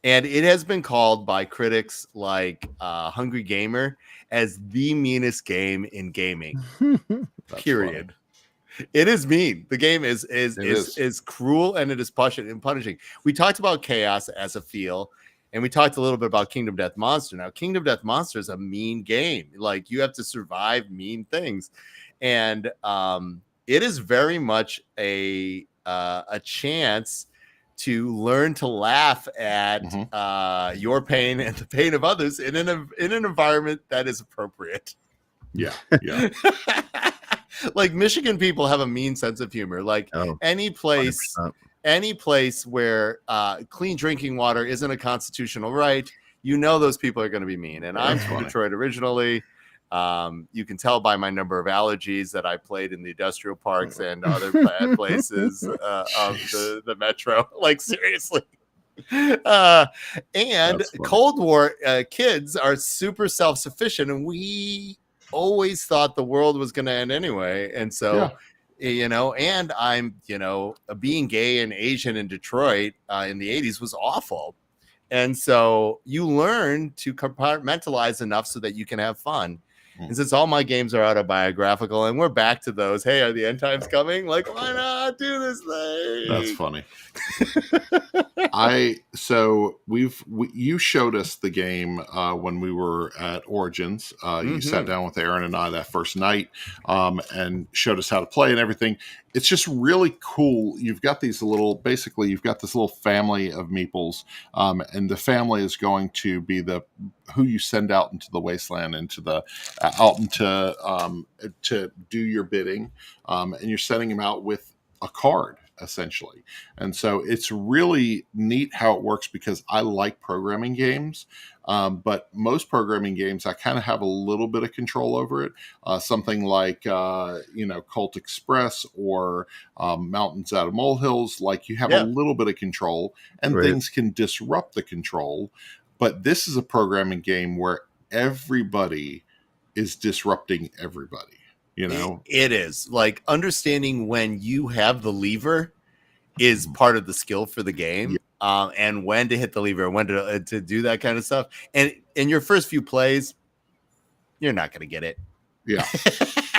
And it has been called by critics like Hungry Gamer as the meanest game in gaming. That's Period. funny. It is mean. The game is cruel, and it is punishing. We talked about chaos as a feel, and we talked a little bit about Kingdom Death Monster. Now, Kingdom Death Monster is a mean game. Like, you have to survive mean things, and it is very much a chance to learn to laugh at your pain and the pain of others in an environment that is appropriate. Yeah, yeah. Like, Michigan people have a mean sense of humor. Like, any place 100%. Where clean drinking water isn't a constitutional right, those people are going to be mean. And I'm from Detroit originally. You can tell by my number of allergies that I played in the industrial parks and other bad places of the metro. Like, seriously. And Cold War kids are super self-sufficient, and we always thought the world was going to end anyway. And so, and I'm, being gay and Asian in Detroit in the 80s was awful. And so you learn to compartmentalize enough so that you can have fun. And since all my games are autobiographical, and we're back to those, hey, are the end times coming? Like, why not do this thing? That's funny. You showed us the game when we were at Origins. You sat down with Aaron and I that first night and showed us how to play and everything. It's just really cool. You've got this little family of meeples, and the family is going to be who you send out into the wasteland, to do your bidding, and you're sending them out with a card, essentially. And so it's really neat how it works, because I like programming games, but most programming games I kind of have a little bit of control over it. Something like Cult Express or Mountains Out of Molehills, like you have a little bit of control, and things can disrupt the control. But this is a programming game where everybody is disrupting everybody. It is like understanding when you have the lever is part of the skill for the game, and when to hit the lever, when to do that kind of stuff. And in your first few plays, you're not going to get it. Yeah.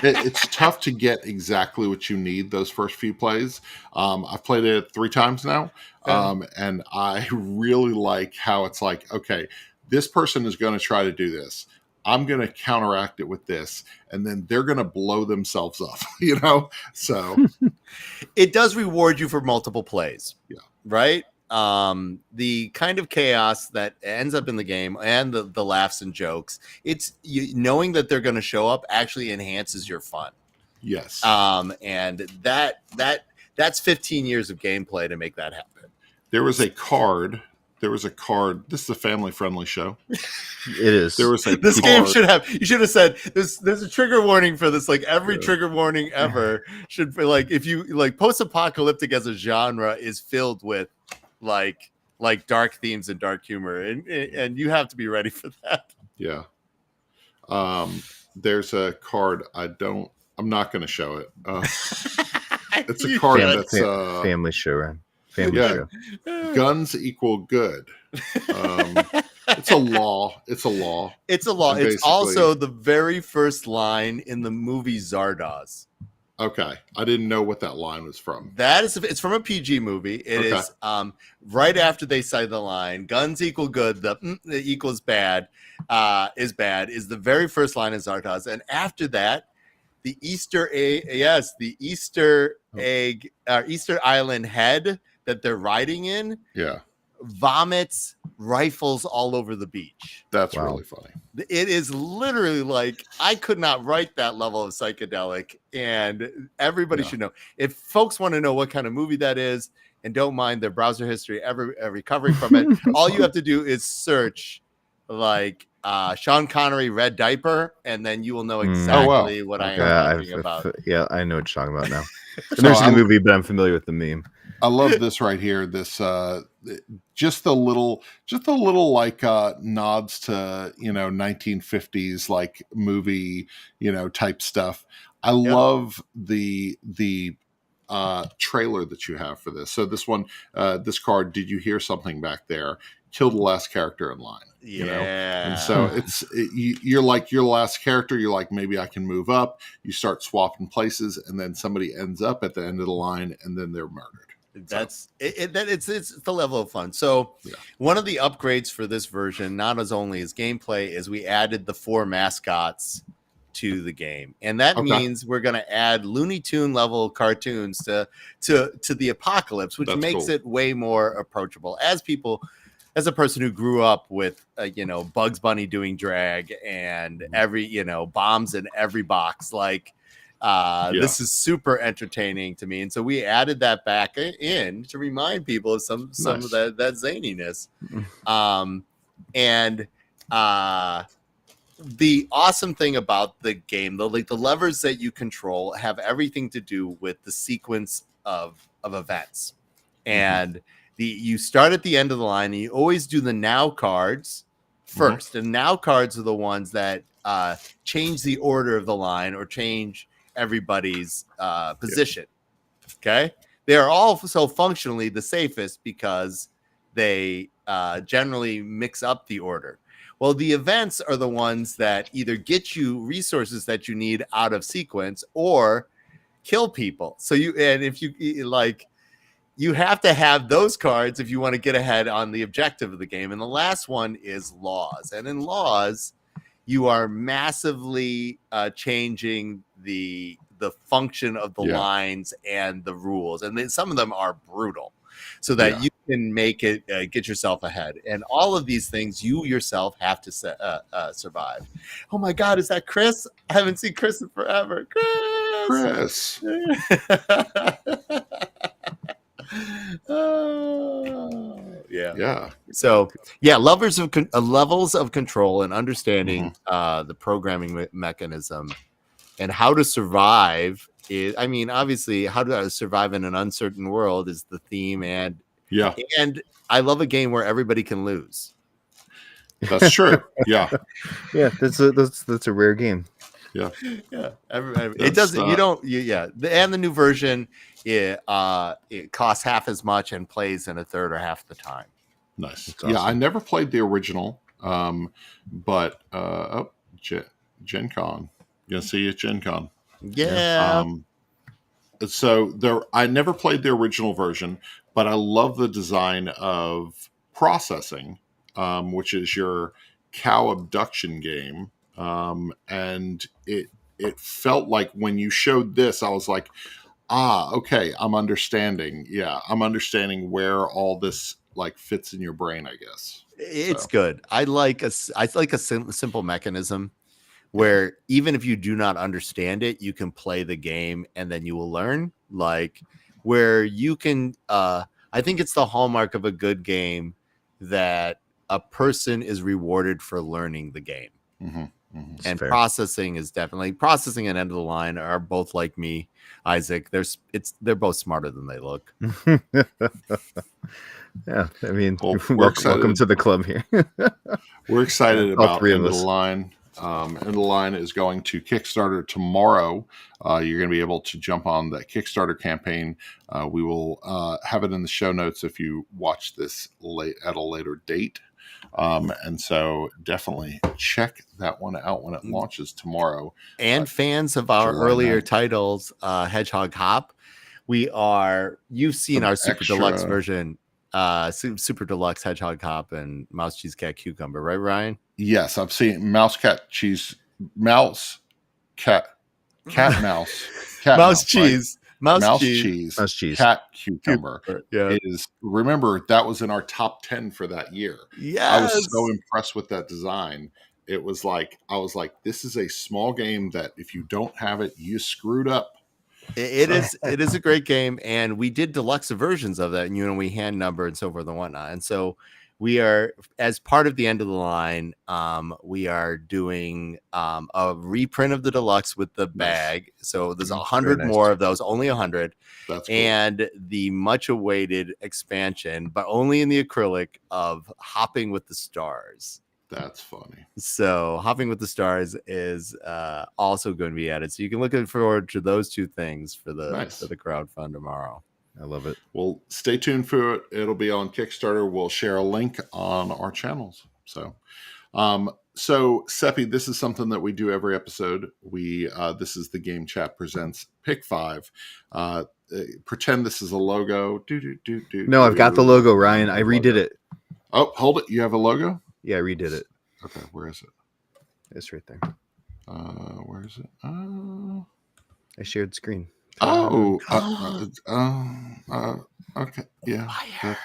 It's tough to get exactly what you need those first few plays. I've played it 3 times now, and I really like how it's like, okay, this person is going to try to do this. I'm going to counteract it with this, and then they're going to blow themselves up, So it does reward you for multiple plays. Yeah. Right? The kind of chaos that ends up in the game and the laughs and jokes, knowing that they're going to show up actually enhances your fun. Yes. And that's 15 years of gameplay to make that happen. There was a card. This is a family-friendly show. It is. There was this game you should have said there's a trigger warning for this. Like, every trigger warning ever should be like, if you like, post-apocalyptic as a genre is filled with like dark themes and dark humor, and you have to be ready for that. Yeah. There's a card. I'm not going to show it. It's a card that's family show, right? Family show. Guns equal good. It's a law. It's also the very first line in the movie Zardoz. Okay, I didn't know what that line was from. It's from a PG movie. It is right after they say the line, "Guns equal good." The equals bad is the very first line in Zardoz, and after that, the Easter Island head that they're riding in, vomits rifles all over the beach. That's really funny. It is literally like, I could not write that level of psychedelic, and everybody should know. If folks want to know what kind of movie that is and don't mind their browser history ever recovering from it, all you have to do is search like Sean Connery red diaper, and then you will know exactly what I am talking about. Yeah, I know what you're talking about now. I've never seen the movie, but I'm familiar with the meme. I love this right here. This just the little like nods to 1950s like movie type stuff. I love the trailer that you have for this. So this one, this card, did you hear something back there? kill the last character in line. You know, and so Yeah. you're like your last character. You're like, maybe I can move up. You start swapping places, and then somebody ends up at the end of the line, and then they're murdered. That's it's the level of fun. So Yeah. one of the upgrades for this version, not as only as gameplay, is we added the 4 mascots to the game, and that Okay. means we're going to add Looney Tune level cartoons to the apocalypse, which That's makes cool. it way more approachable. As a person who grew up with Bugs Bunny doing drag and every bombs in every box, like this is super entertaining to me, and so we added that back in to remind people of some Nice. of that zaniness. And the awesome thing about the game, the levers that you control have everything to do with the sequence of events. And you start at the end of the line, and you always do the now cards first. And now cards are the ones that change the order of the line or change everybody's position. Okay, they are also functionally the safest because they generally mix up the order. Well, the events are the ones that either get you resources that you need out of sequence or kill people. So if you like, you have to have those cards if you want to get ahead on the objective of the game. And the last one is laws. And in laws, you are massively changing the function of the lines and the rules, and then some of them are brutal, so that you can make it get yourself ahead. And all of these things you yourself have to survive. Oh my God, is that Chris? I haven't seen Chris in forever. Chris. Oh, yeah. So levels of control and understanding the programming mechanism and how to survive is, I mean, obviously how to survive in an uncertain world is the theme. And I love a game where everybody can lose. That's true. Yeah. That's a rare game. Yeah. It doesn't. You don't. And the new version, it costs half as much and plays in a third or half the time. Nice. Awesome. I never played the original, but Gen Con. Gonna see you at Gen Con. Yeah. So I never played the original version, but I love the design of processing, which is your cow abduction game. And it felt like when you showed this, I was like, okay, I'm understanding. Yeah, I'm understanding where all this like fits in your brain, I guess. It's good. I like a simple mechanism where even if you do not understand it, you can play the game and then you will learn. Like where you can, I think it's the hallmark of a good game that a person is rewarded for learning the game. And processing is definitely processing and end of the line are both like me, Isaac. They're both smarter than they look. Yeah, I mean, welcome to the club here. We're excited about End of the Line. End of the Line is going to Kickstarter tomorrow. You're going to be able to jump on that Kickstarter campaign. We will have it in the show notes if you watch this at a later date. And so definitely check that one out when it launches tomorrow. And fans of our earlier titles, Hedgehog Hop, you've seen our Super Deluxe version, Super Deluxe Hedgehog Hop and Mouse Cheese Cat Cucumber, right, Ryan? Yes, I've seen Mouse Cat Cheese, Mouse Cat Mouse Cat Mouse Cheese. Right? Mouse cheese, cat cucumber. Remember that was in our top 10 for that year. Yes. I was so impressed with that design. It was like, I was like, this is a small game that if you don't have it, you screwed up. It is a great game, and we did deluxe versions of that, and we hand number and so forth and whatnot. And so we are, as part of the End of the Line, we are doing a reprint of the deluxe with the bag. So there's 100 more of those, only 100. That's cool. And the much awaited expansion, but only in the acrylic, of Hopping with the Stars. That's funny. So Hopping with the Stars is also going to be added. So you can look forward to those two things for the crowdfund tomorrow. I love it. Well, stay tuned for it. It'll be on Kickstarter. We'll share a link on our channels. So Seppy, this is something that we do every episode. This is the Game Chat presents Pick 5. Pretend this is a logo. No, I've got the logo, Ryan. I redid it. Oh, hold it. You have a logo? Yeah, I redid it. Okay, where is it? It's right there. Where is it? I shared screen. Okay. Yeah.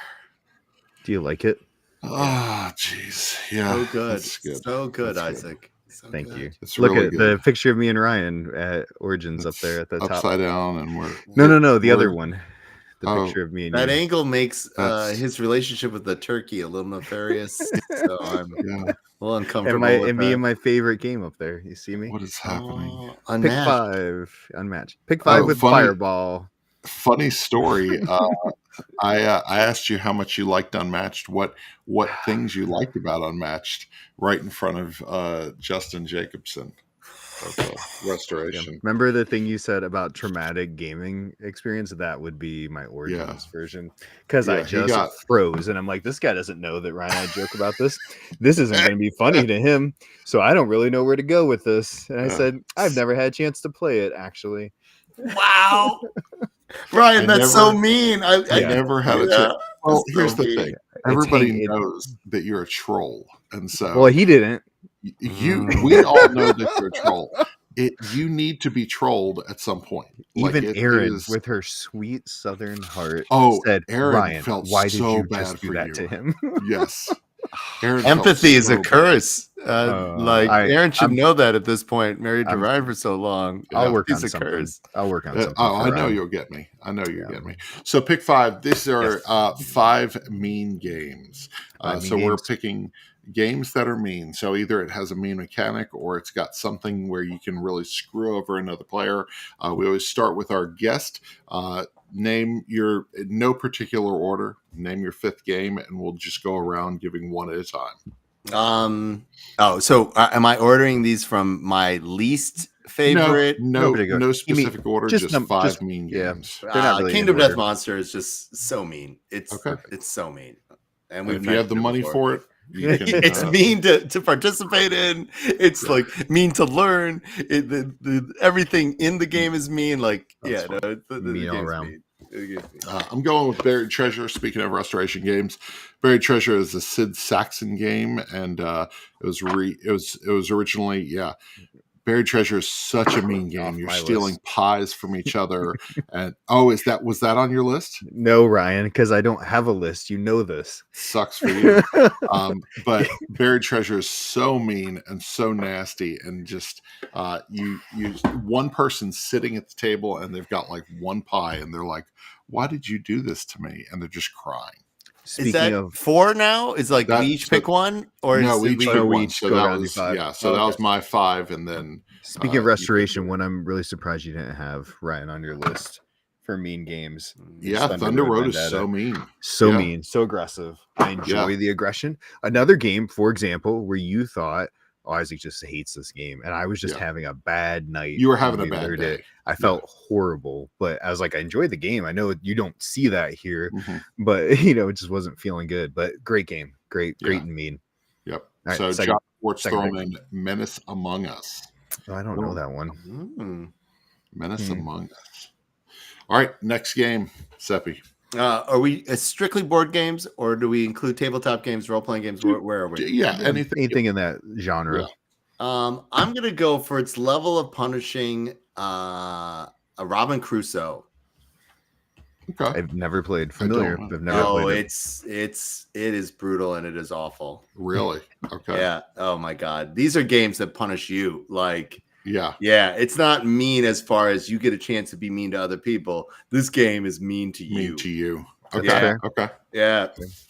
Do you like it? Oh, jeez. Yeah. So good. That's good. So good, That's Isaac. So Thank good. you. It's Look really at good. the picture of me and Ryan at Origins up there at the top. Upside down, and we're No, the other one. The Oh, picture of me and That you. angle makes That's- his relationship with the turkey a little nefarious. So I'm yeah. a little uncomfortable and with me that. and my favorite game up there. You see me? What is happening? Oh, Pick unmatched. 5, unmatched. Pick 5 with funny. Fireball. Funny story. I asked you how much you liked Unmatched. What things you liked about Unmatched? Right in front of Justin Jacobson of Restoration. Remember the thing you said about traumatic gaming experience? That would be my Origins version. Because I Yeah, he just got- froze, and I'm like, this guy doesn't know that Ryan and I joke about this. This isn't going to be funny to him, so I don't really know where to go with this. And I Yeah. said, I've never had a chance to play it, actually. Wow. Ryan, that's so mean. I never had a chance. Well, That's so here's the mean. thing. Everybody It- knows that you're a troll, and so Well, he didn't. we all know that you're a troll. You need to be trolled at some point. Even Like, it Erin, is- with her sweet Southern heart, Oh, said, Erin Ryan, felt why did so you bad just do for that you. to him? Yes. Erin felt Empathy is so a bad. curse. Aaron should I'm- know that at this point. Married to I'm- Ryan for so long. I'll work on He's a something. curse. I'll work on something. I for know Ryan. you'll get me. I know you'll get me. So pick 5. These are 5 mean games. We're picking games that are mean. So either it has a mean mechanic or it's got something where you can really screw over another player. We always start with our guest. Name your, no particular order, name your 5th game, and we'll just go around giving one at a time. So am I ordering these from my least favorite? No specific order, just 5 mean yeah. games. They're not really Kingdom in Death order. Monster is just so mean. It's so mean. And if you have the money for it, you can, it's mean to participate in. It's like mean to learn. Everything in the game is mean. Like That's the mean all game's around. mean. I'm going with Buried Treasure. Speaking of Restoration games, Buried Treasure is a Sid Saxon game, and it was originally Buried Treasure is such a mean game. You're stealing pies from each other, and was that on your list? No, Ryan, because I don't have a list. You know this. Sucks for you. But Buried Treasure is so mean and so nasty, and just you one person sitting at the table and they've got like one pie, and they're like, "Why did you do this to me?" And they're just crying. Is that 4 now? Is like we each pick one, or no, we is each it pick we one. each So go that around was 5. So that was my 5, and then Speaking of Restoration, one I'm really surprised you didn't have Ryan on your list for mean games. Yeah, Thunder Road is so mean. So mean, so aggressive. I enjoy the aggression. Another game, for example, where you thought, "Oh, Isaac just hates this game," and I was just having a bad night. You were having a the other bad day. I felt horrible, but I was like, I enjoyed the game. I know you don't see that here, but it just wasn't feeling good. But great game, great and mean. Yep. Right, so second- John Schwartz second throwing pick. in Menace Among Us. Oh, I don't know that one. Menace Among Us. All right, next game, Seppy. Are we strictly board games, or do we include tabletop games, role playing games? Where are we? Yeah, anything in that genre. I'm gonna go for its level of punishing a Robin Crusoe. Okay. I've never played. Familiar. I've never played it is brutal and it is awful. Really? Okay. Yeah. Oh my God. These are games that punish you. Like, yeah. It's not mean as far as you get a chance to be mean to other people. This game is mean to you. Mean to you. Okay. Yeah. Okay. Yeah.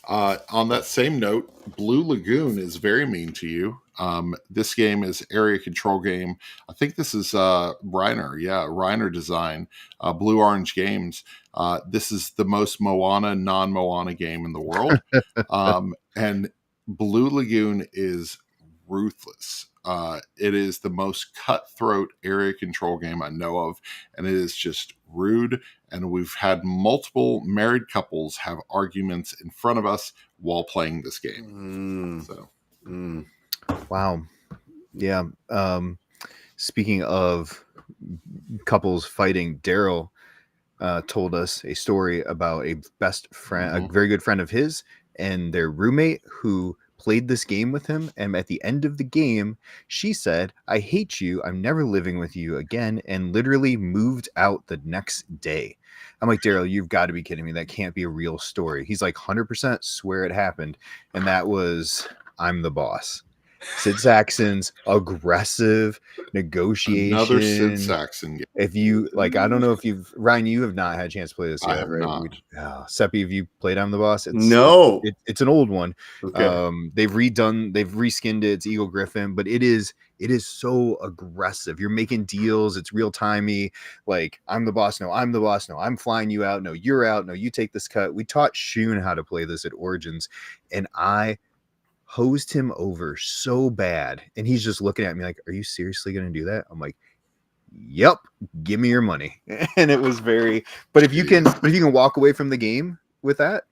On that same note, Blue Lagoon is very mean to you. This game is area control game. I think this is Reiner. Yeah, Reiner design. Blue Orange Games. This is the most Moana, non-Moana game in the world. And Blue Lagoon is ruthless. It is the most cutthroat area control game I know of, and it is just rude. And we've had multiple married couples have arguments in front of us while playing this game. So, Wow. Yeah. Speaking of couples fighting, Daryl told us a story about a best friend, a very good friend of his, and their roommate who played this game with him. And at the end of the game, she said, "I hate you. I'm never living with you again," and literally moved out the next day. I'm like, Daryl, you've got to be kidding me. That can't be a real story. He's like, 100% swear it happened. And that was I'm the Boss. Sid Sackson's aggressive negotiation. another Sid Sackson game. If you like, I don't know if you've Ryan, you have not had a chance to play this I yet, have right? not. Seppi, have you played I'm the Boss? No. It's an old one. Okay. They've reskinned it. It's Eagle Griffin, but it is so aggressive. You're making deals. It's real timey. Like, I'm the boss. No, I'm the boss. No, I'm flying you out. No, you're out. No, you take this cut. We taught Shun how to play this at Origins, and I hosed him over so bad. And he's just looking at me like, "Are you seriously going to do that?" I'm like, "Yep, give me your money." And it was very, but if you can walk away from the game with that,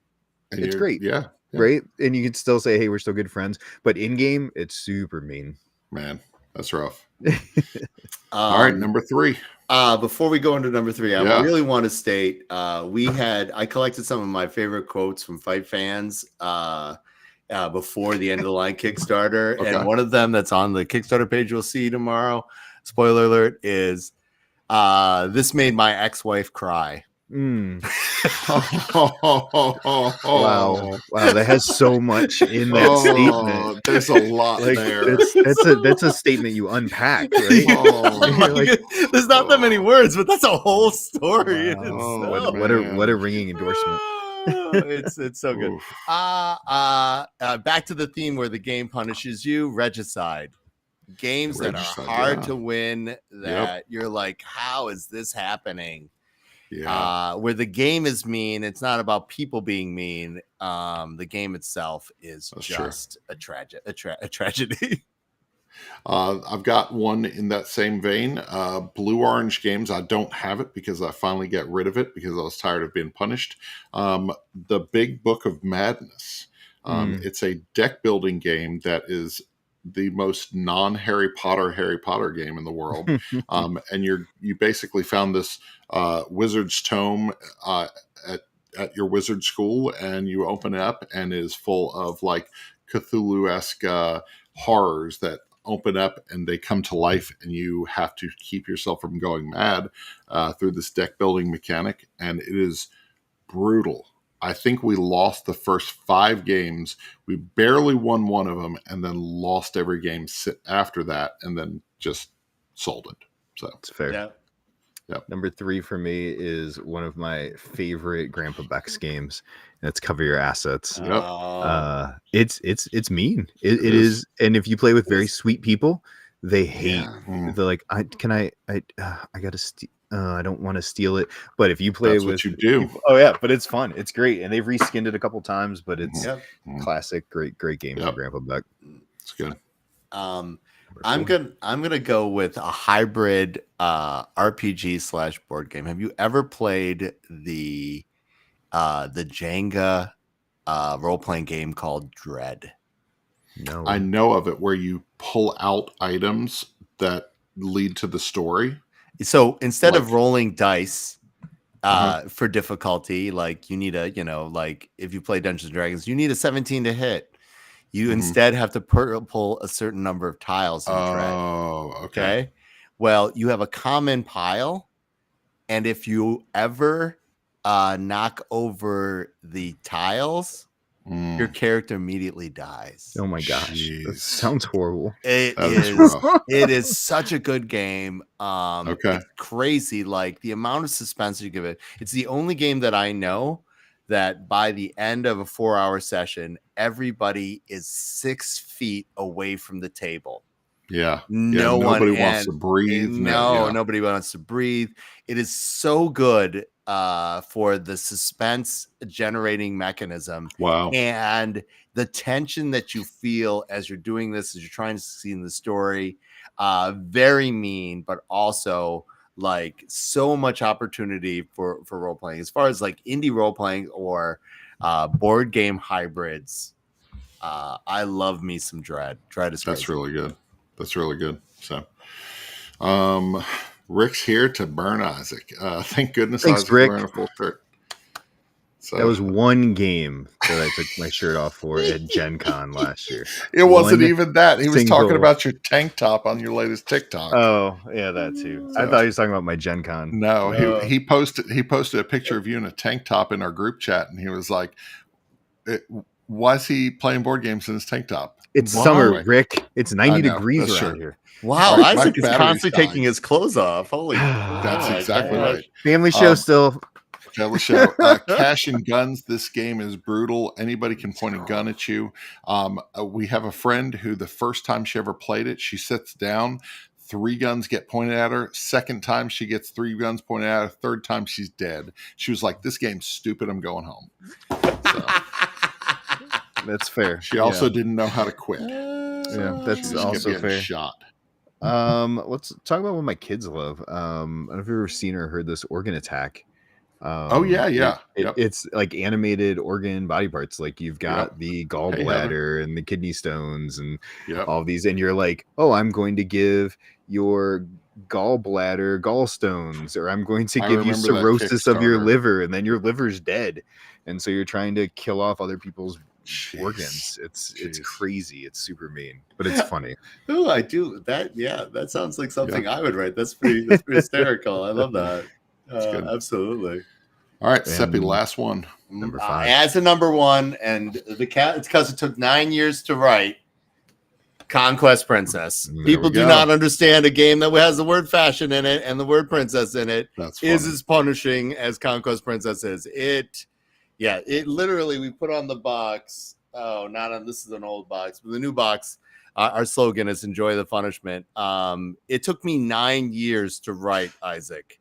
And it's great. Yeah. Right. And you can still say, "Hey, we're still good friends." But in game, it's super mean. Man, that's rough. All right, number 3. Before we go into number 3, I really want to state I collected some of my favorite quotes from fight fans before the end of the line Kickstarter. Okay. And one of them that's on the Kickstarter page you'll see tomorrow, spoiler alert, is "This made my ex-wife cry." Wow, that has so much in that statement. There's a lot Like, there. That's a statement you unpack, right? There's not that many words, but that's a whole story. Wow. What a ringing endorsement. It's so good. Back to the theme where the game punishes you. Regicide. Games that are hard to win, that you're like, how is this happening? Where the game is mean, it's not about people being mean. The game itself is just a tragedy. I've got one in that same vein. Blue Orange Games. I don't have it because I finally got rid of it because I was tired of being punished. The Big Book of Madness. It's a deck building game that is the most non-Harry Potter game in the world. And you basically found this wizard's tome at your wizard school, and you open it up and it is full of like Cthulhu-esque horrors that open up and they come to life, and you have to keep yourself from going mad through this deck building mechanic, and it is brutal. I think we lost the first 5 games. We barely won one of them, and then lost every game after that, and then just sold it. So it's fair. Yeah. Number 3 for me is one of my favorite Grandpa Beck's games. That's Cover Your Assets. It's mean. It is, and if you play with very sweet people, they hate. They're like, I gotta steal. I don't want to steal it. But if you play That's with what you do. People, but it's fun. It's great, and they've reskinned it a couple times. But it's classic, great game from Grandpa Beck. It's good. I'm gonna go with a hybrid RPG / board game. Have you ever played the Jenga role playing game called Dread? No, I know of it, where you pull out items that lead to the story. So instead of rolling dice for difficulty, like you need like if you play Dungeons and Dragons, you need a 17 to hit. You instead have to pull a certain number of tiles in Dread. Oh, okay. Well, you have a common pile, and if you ever knock over the tiles, your character immediately dies. Oh my gosh, that sounds horrible. It is such a good game. It's crazy, like the amount of suspense you give it. It's the only game that I know that by the end of a 4-hour session, everybody is 6 feet away from the table. Nobody wants to breathe. Nobody wants to breathe. It is so good for the suspense generating mechanism. Wow. And the tension that you feel as you're doing this, as you're trying to succeed in the story. Very mean, but also like so much opportunity for role playing. As far as like indie role playing or board game hybrids, I love me some Dread. Dread is crazy. That's really good. That's really good. So, Rick's here to burn Isaac. Thank goodness Thanks, Isaac's Rick. wearing a full shirt. So That was one game that I took my shirt off for at Gen Con last year. it wasn't One even that. He was single- talking about your tank top on your latest TikTok. Oh, yeah, that too. I So- thought he was talking about my Gen Con. No, he posted a picture of you in a tank top in our group chat, and he was like, "Why is he playing board games in his tank top?" It's Why? summer, Rick. It's 90 know, degrees that's around true. here. Wow, My Isaac is battery's constantly dying. taking his clothes off. Holy, That's oh my exactly gosh. right. Family show still. Tell the show. Cash and guns. This game is brutal. Anybody can point a gun at you. We have a friend who the first time she ever played it, she sits down. 3 guns get pointed at her. Second time she gets 3 guns pointed at her. Third time she's dead. She was like, "This game's stupid. I'm going home." So That's fair. she also didn't know how to quit. Yeah, that's She just kept also getting fair. shot. Let's talk about what my kids love. I don't know if you've ever seen or heard this Organ Attack. Oh yeah. Yep. It's like animated organ body parts. Like you've got the gallbladder and the kidney stones and Yep. all these, and you're like, oh, I'm going to give your gallbladder gallstones, or I'm going to I give you remember that cirrhosis of your Kickstarter. liver, and then your liver's dead, and so you're trying to kill off other people's Jeez. organs. It's Jeez. crazy. It's super mean, but it's funny. Oh, I do that. Yeah, that sounds like something I would write. That's pretty hysterical. I love that. good. Absolutely. All right, Seppy, And- last one. Number 5. As a number 1, and the cat. It's because it took 9 years to write. Conquest Princess. There People we do go. not understand a game that has the word fashion in it and the word princess in it That's funny. is as punishing as Conquest Princess is. It literally, we put on the box. Oh, not on, this is an old box, but the new box, our slogan is enjoy the punishment. It took me 9 years to write, Isaac.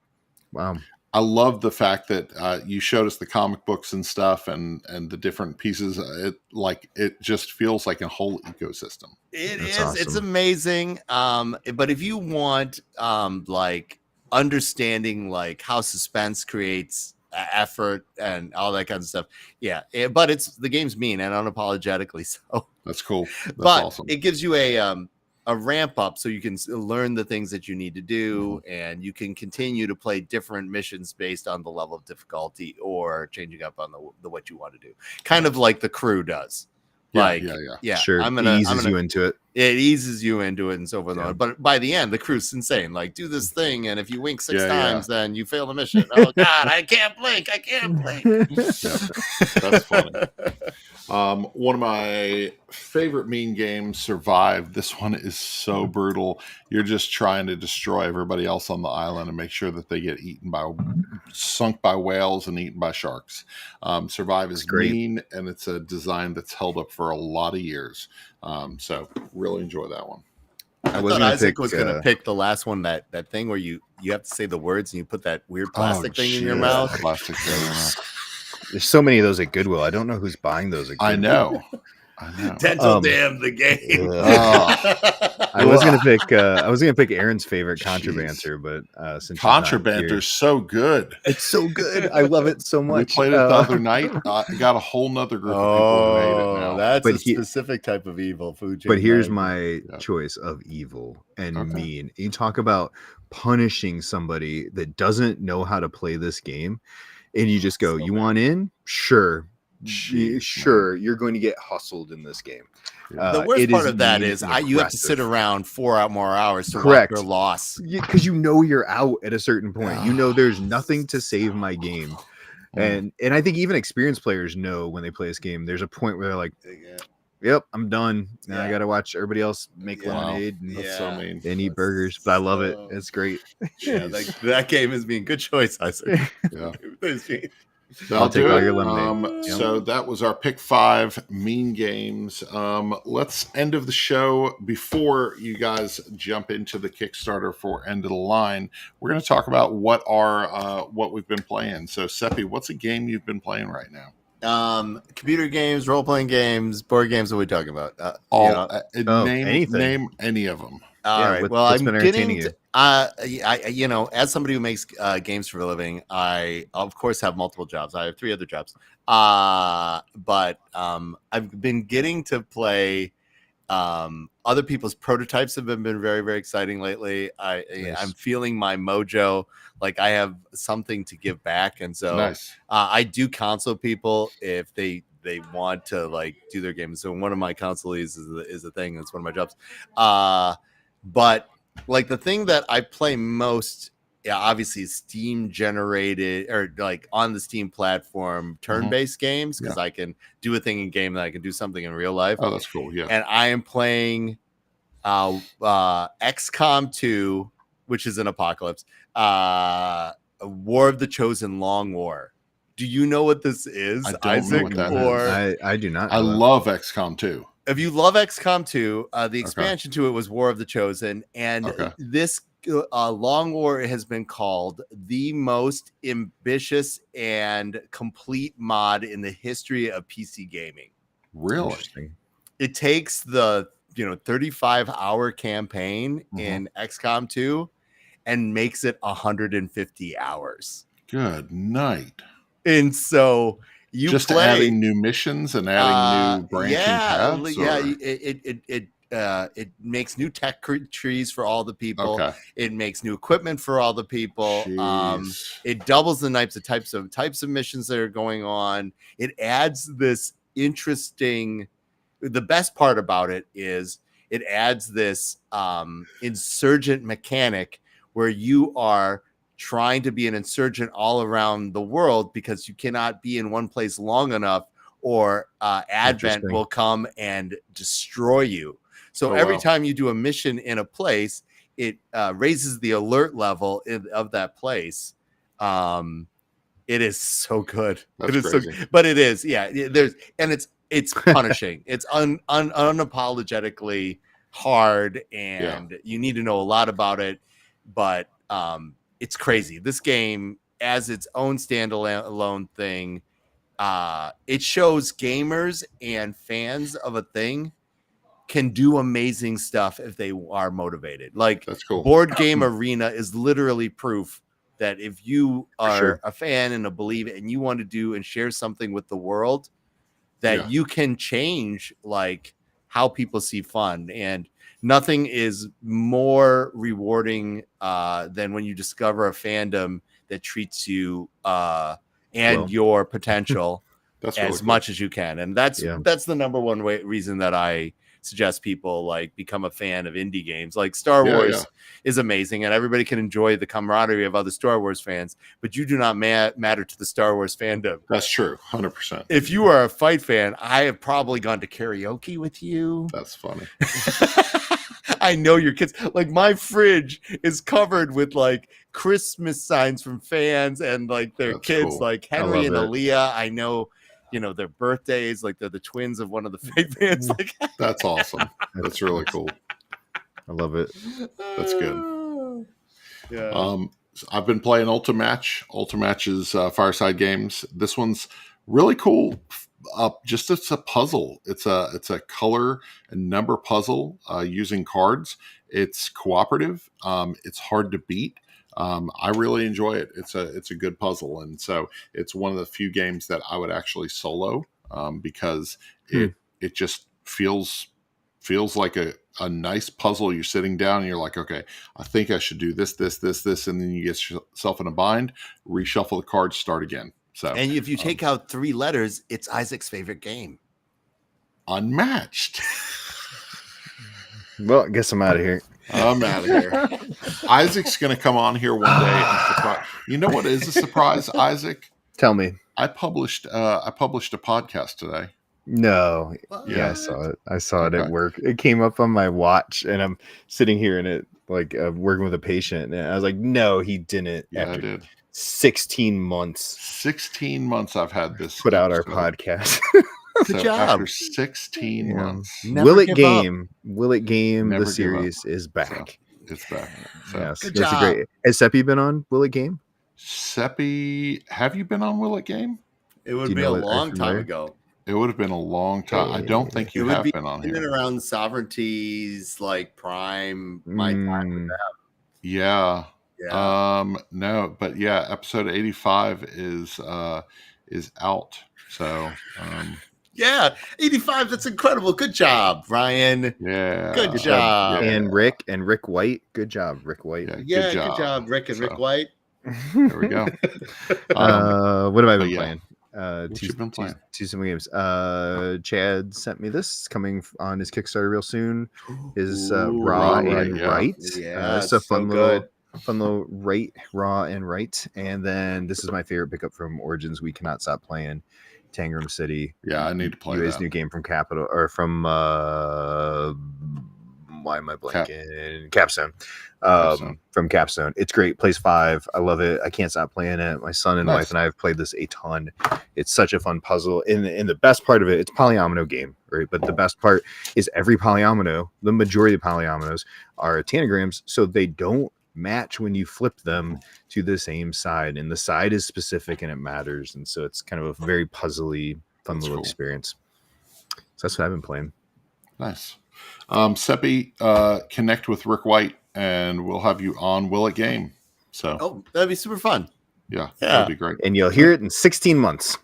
Wow. I love the fact that you showed us the comic books and stuff and the different pieces. It just feels like a whole ecosystem. It That's is. awesome. It's amazing. But if you want like understanding like how suspense creates effort and all that kind of stuff, but it's the game's mean and unapologetically so. That's cool. That's But awesome. it gives you a ramp up so you can learn the things that you need to do, and you can continue to play different missions based on the level of difficulty or changing up on the what you want to do, kind of like the Crew does. Yeah, Sure. I'm gonna you into it. it eases you into it and so forth. Yeah. But by the end, the Crew's insane. Like, do this thing, and if you wink 6 Yeah, times, then you fail the mission. Oh God, I can't blink. I can't blink. That's funny. One of my favorite mean games, Survive. This one is so brutal. You're just trying to destroy everybody else on the island and make sure that they get sunk by whales and eaten by sharks. Survive is great. mean, and it's a design that's held up for a lot of years. So really enjoy that one. I thought Isaac was going to pick the last one, that thing where you have to say the words and you put that weird plastic thing in your mouth. Plastic thing in your mouth. There's so many of those at Goodwill. I don't know who's buying those at Goodwill. I know. Dental Dam, the game. I was gonna pick Aaron's favorite Contrabanter, but since Contrabanter's so good. it's so good. I love it so much. We played it the other night. Got a whole nother group of people who hate it now. That's But a specific type of evil food. But here's chain, my Yeah. choice of evil and Okay. mean. You talk about punishing somebody that doesn't know how to play this game, and you just go, So "You bad. want in? Sure." Jeez, Sure, you're going to get hustled in this game. The worst it part is of that mean is and you have to sit aggressive. around 4 more hours to Correct. watch your loss. Because you know you're out at a certain point. You know there's nothing to save my game. And I think even experienced players know when they play this game, there's a point where they're like, yep, I'm done. Now I Yeah. gotta watch everybody else make Yeah. lemonade and, That's so mean. and eat burgers. But I love it. so- It's great. Yeah, like that game is being good choice, Isaac. Yeah. Thanks, Gene. I'll take all your it. lemonade. So that was our pick 5 mean games. Let's end of the show before you guys jump into the Kickstarter for End of the Line. We're going to talk about what we've been playing. So Seppy, what's a game you've been playing right now? Computer games, role-playing games, board games. What are we talking about? Anything. Name any of them. All right. Well, what's I'm been getting entertaining to, as somebody who makes games for a living, I of course have multiple jobs. I have 3 other jobs. But I've been getting to play other people's prototypes have been very, very exciting lately. Nice. I'm feeling my mojo, like I have something to give back, and so Nice. I do counsel people if they want to like do their games. So one of my counselees is a thing. That's one of my jobs. But like the thing that I play most, obviously is Steam generated or like on the Steam platform turn-based games, because I can do a thing in game that I can do something in real life. Oh, that's cool. Yeah. And I am playing XCOM 2, which is an apocalypse, War of the Chosen Long War. Do you know what this is, I don't Isaac? know what that is. I do not. I love XCOM 2. If you love XCOM 2, the expansion to it was War of the Chosen, and this Long War has been called the most ambitious and complete mod in the history of PC gaming. Really? It takes the 35-hour campaign in XCOM 2 and makes it 150 hours. Good night. And so you just play, adding new missions and adding new branching paths. It makes new tech trees for all the people. It makes new equipment for all the people. It doubles the types of missions that are going on. It adds this interesting. The best part about it is it adds this insurgent mechanic where you are trying to be an insurgent all around the world because you cannot be in one place long enough or Advent will come and destroy you. So every time you do a mission in a place, it raises the alert level of that place. It is so good. That's it is crazy. But it is, it's punishing. It's unapologetically hard, and you need to know a lot about it. But it's crazy. This game, as its own standalone thing, it shows gamers and fans of a thing can do amazing stuff if they are motivated. Like, that's cool. Board Game Arena is literally proof that if you are a fan and a believer and you want to do and share something with the world, that you can change like how people see fun. And nothing is more rewarding than when you discover a fandom that treats you and your potential as much as you can. And that's the number one reason that I suggest people like become a fan of indie games. Like Star Wars is amazing and everybody can enjoy the camaraderie of other Star Wars fans, but you do not matter to the Star Wars fandom. That's true. 100%. If you are a fight fan, I have probably gone to karaoke with you. That's funny. I know your kids, like my fridge is covered with like Christmas signs from fans and like their kids, like Henry and Aaliyah. I know, their birthdays, like they're the twins of one of the fake fans. Like, that's awesome. That's really cool. I love it. That's good. Yeah. I've been playing Ultimatch. Ultimatch is Fireside Games. This one's really cool. It's a puzzle. It's a color and number puzzle using cards. It's cooperative. It's hard to beat. I really enjoy it. It's a good puzzle, and so it's one of the few games that I would actually solo because it just feels like a nice puzzle. You're sitting down and you're like, okay, I think I should do this, and then you get yourself in a bind, reshuffle the cards, start again. So, and if you take out 3 letters, it's Isaac's favorite game. Unmatched. Well, I guess I'm out of here. I'm out of here. Isaac's going to come on here one day and surprise. You know what is a surprise, Isaac? Tell me. I published a podcast today. No. Yeah, I saw it. I saw it at work. It came up on my watch, and I'm sitting here in it, like working with a patient, and I was like, "No, he didn't." Yeah, I did. 16 months. 16 months I've had this Put out our episode. podcast. Good So job. after 16 Yeah. months, Never Will It give Game? Will It Game? Never The give up. series is back. it's back. So Yes, Good that's a job. great. Has Seppy been on Will It Game? Seppy, have you been on Will It Game? It would Do you be know a what- are you long time familiar? ago. It would have been a long time. I don't think It you would have be been on in and here. around Sovereignty's like prime. My time with Mm, that. Yeah. Yeah. No, but yeah, episode 85 is out. So Yeah. 85. That's incredible. Good job, Ryan. yeah. Good good job. job. Yeah. And Rick White. Good job, Rick White. Yeah. Yeah. Good job, Rick and Rick So, White. there we go. What have I been yeah. playing? What you been playing? Two simple games. Chad sent me this. It's coming on his Kickstarter real soon. Is Ooh, Raw Raw, and yeah. Right. Yeah, It's a it's so fun good. little right, Raw and Right. And then this is my favorite pickup from Origins. We Cannot Stop Playing. Tangram City. Yeah, I need to play UA's that. new game from Capital or from why am I blanking? Capstone. Capstone. From Capstone. It's great. Plays 5. I love it. I can't stop playing it. My son and Nice. wife and I have played this a ton. It's such a fun puzzle. And the best part of it, it's a polyomino game, right? But the best part is every polyomino, the majority of polyominoes are tanagrams, so they don't match when you flip them to the same side. And the side is specific and it matters. And so it's kind of a very puzzly, fun That's little cool. experience. So that's what I've been playing. Nice. Seppy, connect with Rick White and we'll have you on Will It Game. So Oh, that'd be super fun. yeah, Yeah. that'd be great. And you'll hear it in 16 months.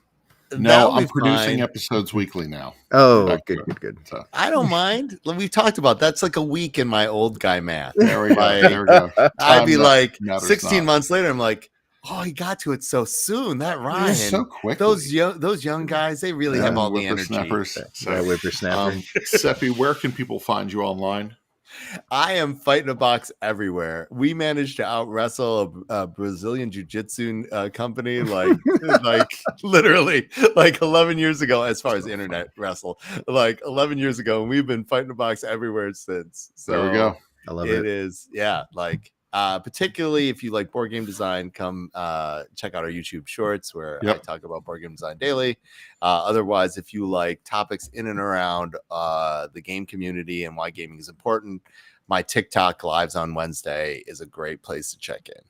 No, That'll I'm be producing fine. episodes weekly now. Oh, Back to good, it. good, good. So I don't mind. We've talked about that's like a week in my old guy math. there we go. Like, There we go. I'd be Time like matters 16 not. months later. I'm like, oh, he got to it so soon. That Ryan, So quick. those young guys, they really have all the energy. whippersnappers. So, That whippersnapper. Seppy, where can people find you online? I am fighting a box everywhere. We managed to out wrestle a Brazilian jiu-jitsu company like literally like 11 years ago, as far as internet wrestle, like 11 years ago, and we've been fighting a box everywhere since. So There we go. I love it it. is, yeah, like particularly if you like board game design, come check out our YouTube shorts where I Yep. talk about board game design daily. Otherwise, if you like topics in and around the game community and why gaming is important, my TikTok lives on Wednesday is a great place to check in.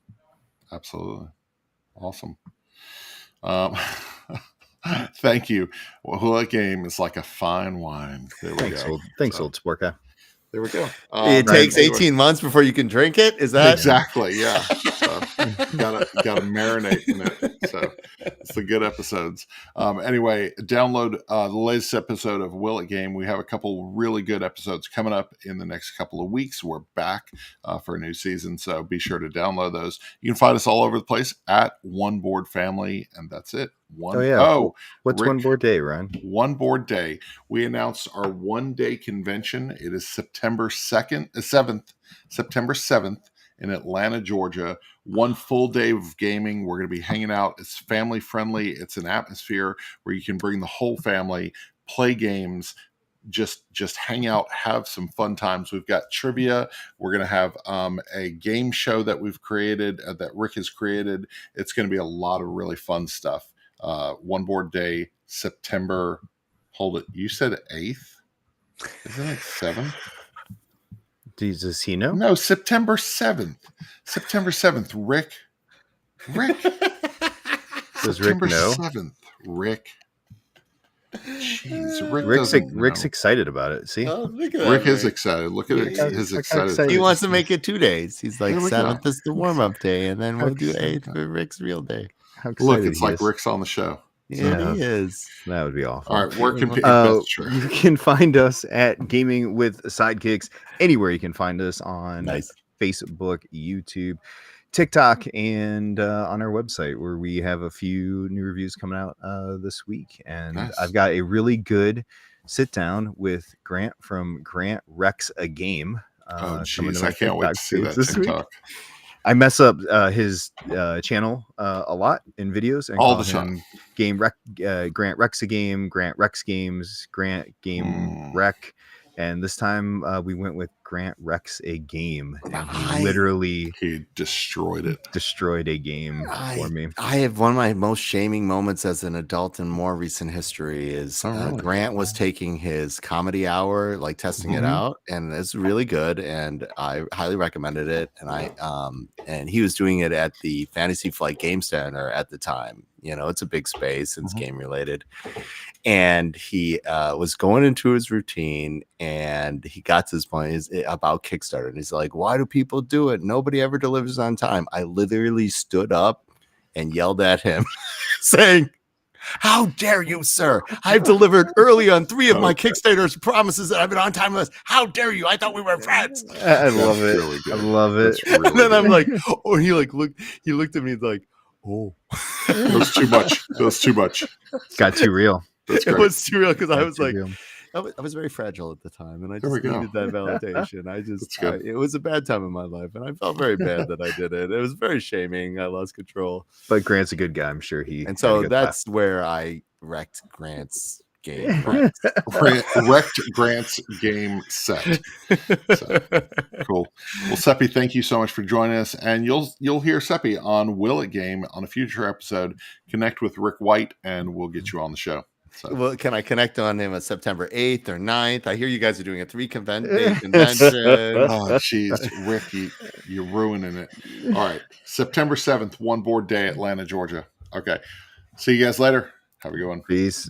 Absolutely. Awesome. Thank you. Well, that game is like a fine wine. There we go. Thanks, So, old sport guy. There we go. It takes 18 months before you can drink it. Is that Exactly. Yeah. So, gotta marinate in it. So it's the good episodes. Anyway, download the latest episode of Will It Game. We have a couple really good episodes coming up in the next couple of weeks. We're back for a new season, so be sure to download those. You can find us all over the place at One Board Family, and that's it. What's Rick, one board day, Ryan? One Board Day. We announced our one-day convention. It is September 7th in Atlanta, Georgia. One full day of gaming. We're going to be hanging out. It's family friendly. It's an atmosphere where you can bring the whole family, play games, just hang out, have some fun times. We've got trivia. We're going to have a game show that we've created, that Rick has created. It's going to be a lot of really fun stuff. One Board Day, September. Hold it. You said 8th? Isn't it 7th? Does he know? No, September 7th. September 7th. Rick. Does Rick September know? 7th. Rick. Jeez, Rick Rick's doesn't Rick's know. excited about it. See, Oh, look at that, Rick is Rick. excited. Look at Yeah, it. he's His like excited. excited. He face. wants to make it 2 days. He's like, There we go. 7th is the warm-up day, and then we'll do 8th excited. for Rick's real day. how excited Look, it's he like is. Rick's on the show. Yeah, Yeah. he is. That would be awful. All right, where can people? You Sure. can find us at Gaming with Sidekicks. Anywhere you can find us on Nice. Facebook, YouTube, TikTok, and on our website, where we have a few new reviews coming out this week. And Nice. I've got a really good sit down with Grant from Grant Rex a Game. Oh, coming to jeez, my I can't wait TikTok to see page that this week. TikTok. I mess up his channel a lot in videos and All call the him Grant Rex a Game, Grant Rex Games, Grant Game Mm. Rec, and this time we went with Grant wrecks a game, and he I- literally He destroyed it. destroyed a game for me. I have one of my most shaming moments as an adult in more recent history is really? Grant was taking his comedy hour, like testing it out, and it's really good, and I highly recommended it. And he was doing it at the Fantasy Flight Game Center at the time. You know, it's a big space and it's game related. And he was going into his routine, and he got to this point about Kickstarter, and he's like, why do people do it? Nobody ever delivers on time. I literally stood up and yelled at him saying, how dare you, sir? I've delivered early on 3 of my Kickstarter's promises that I've been on time with. How dare you? I thought we were friends. I love it. Really good. I love it. Really And then good. I'm like, oh, he looked at me like, oh, That was too much. That was too much. Got too real. That's it great. was too real because I Got was too like, real. I was very fragile at the time, and I There we just go. needed that validation. That's good. It was a bad time in my life, and I felt very bad that I did it. It was very shaming. I lost control, But Grant's a good guy. I'm sure he. and had a so good that's where I wrecked Grant's game. Wrecked Grant's game set. Cool. Well, Seppy, thank you so much for joining us, and you'll hear Seppy on Will It Game on a future episode. Connect with Rick White, and we'll get you on the show. So. Well, can I connect on him on September 8th or 9th? I hear you guys are doing a 3-day convention. Oh, jeez, Rick, you're ruining it. All right, September 7th, One Board Day, Atlanta, Georgia. Okay, see you guys later. Have a good one. Peace.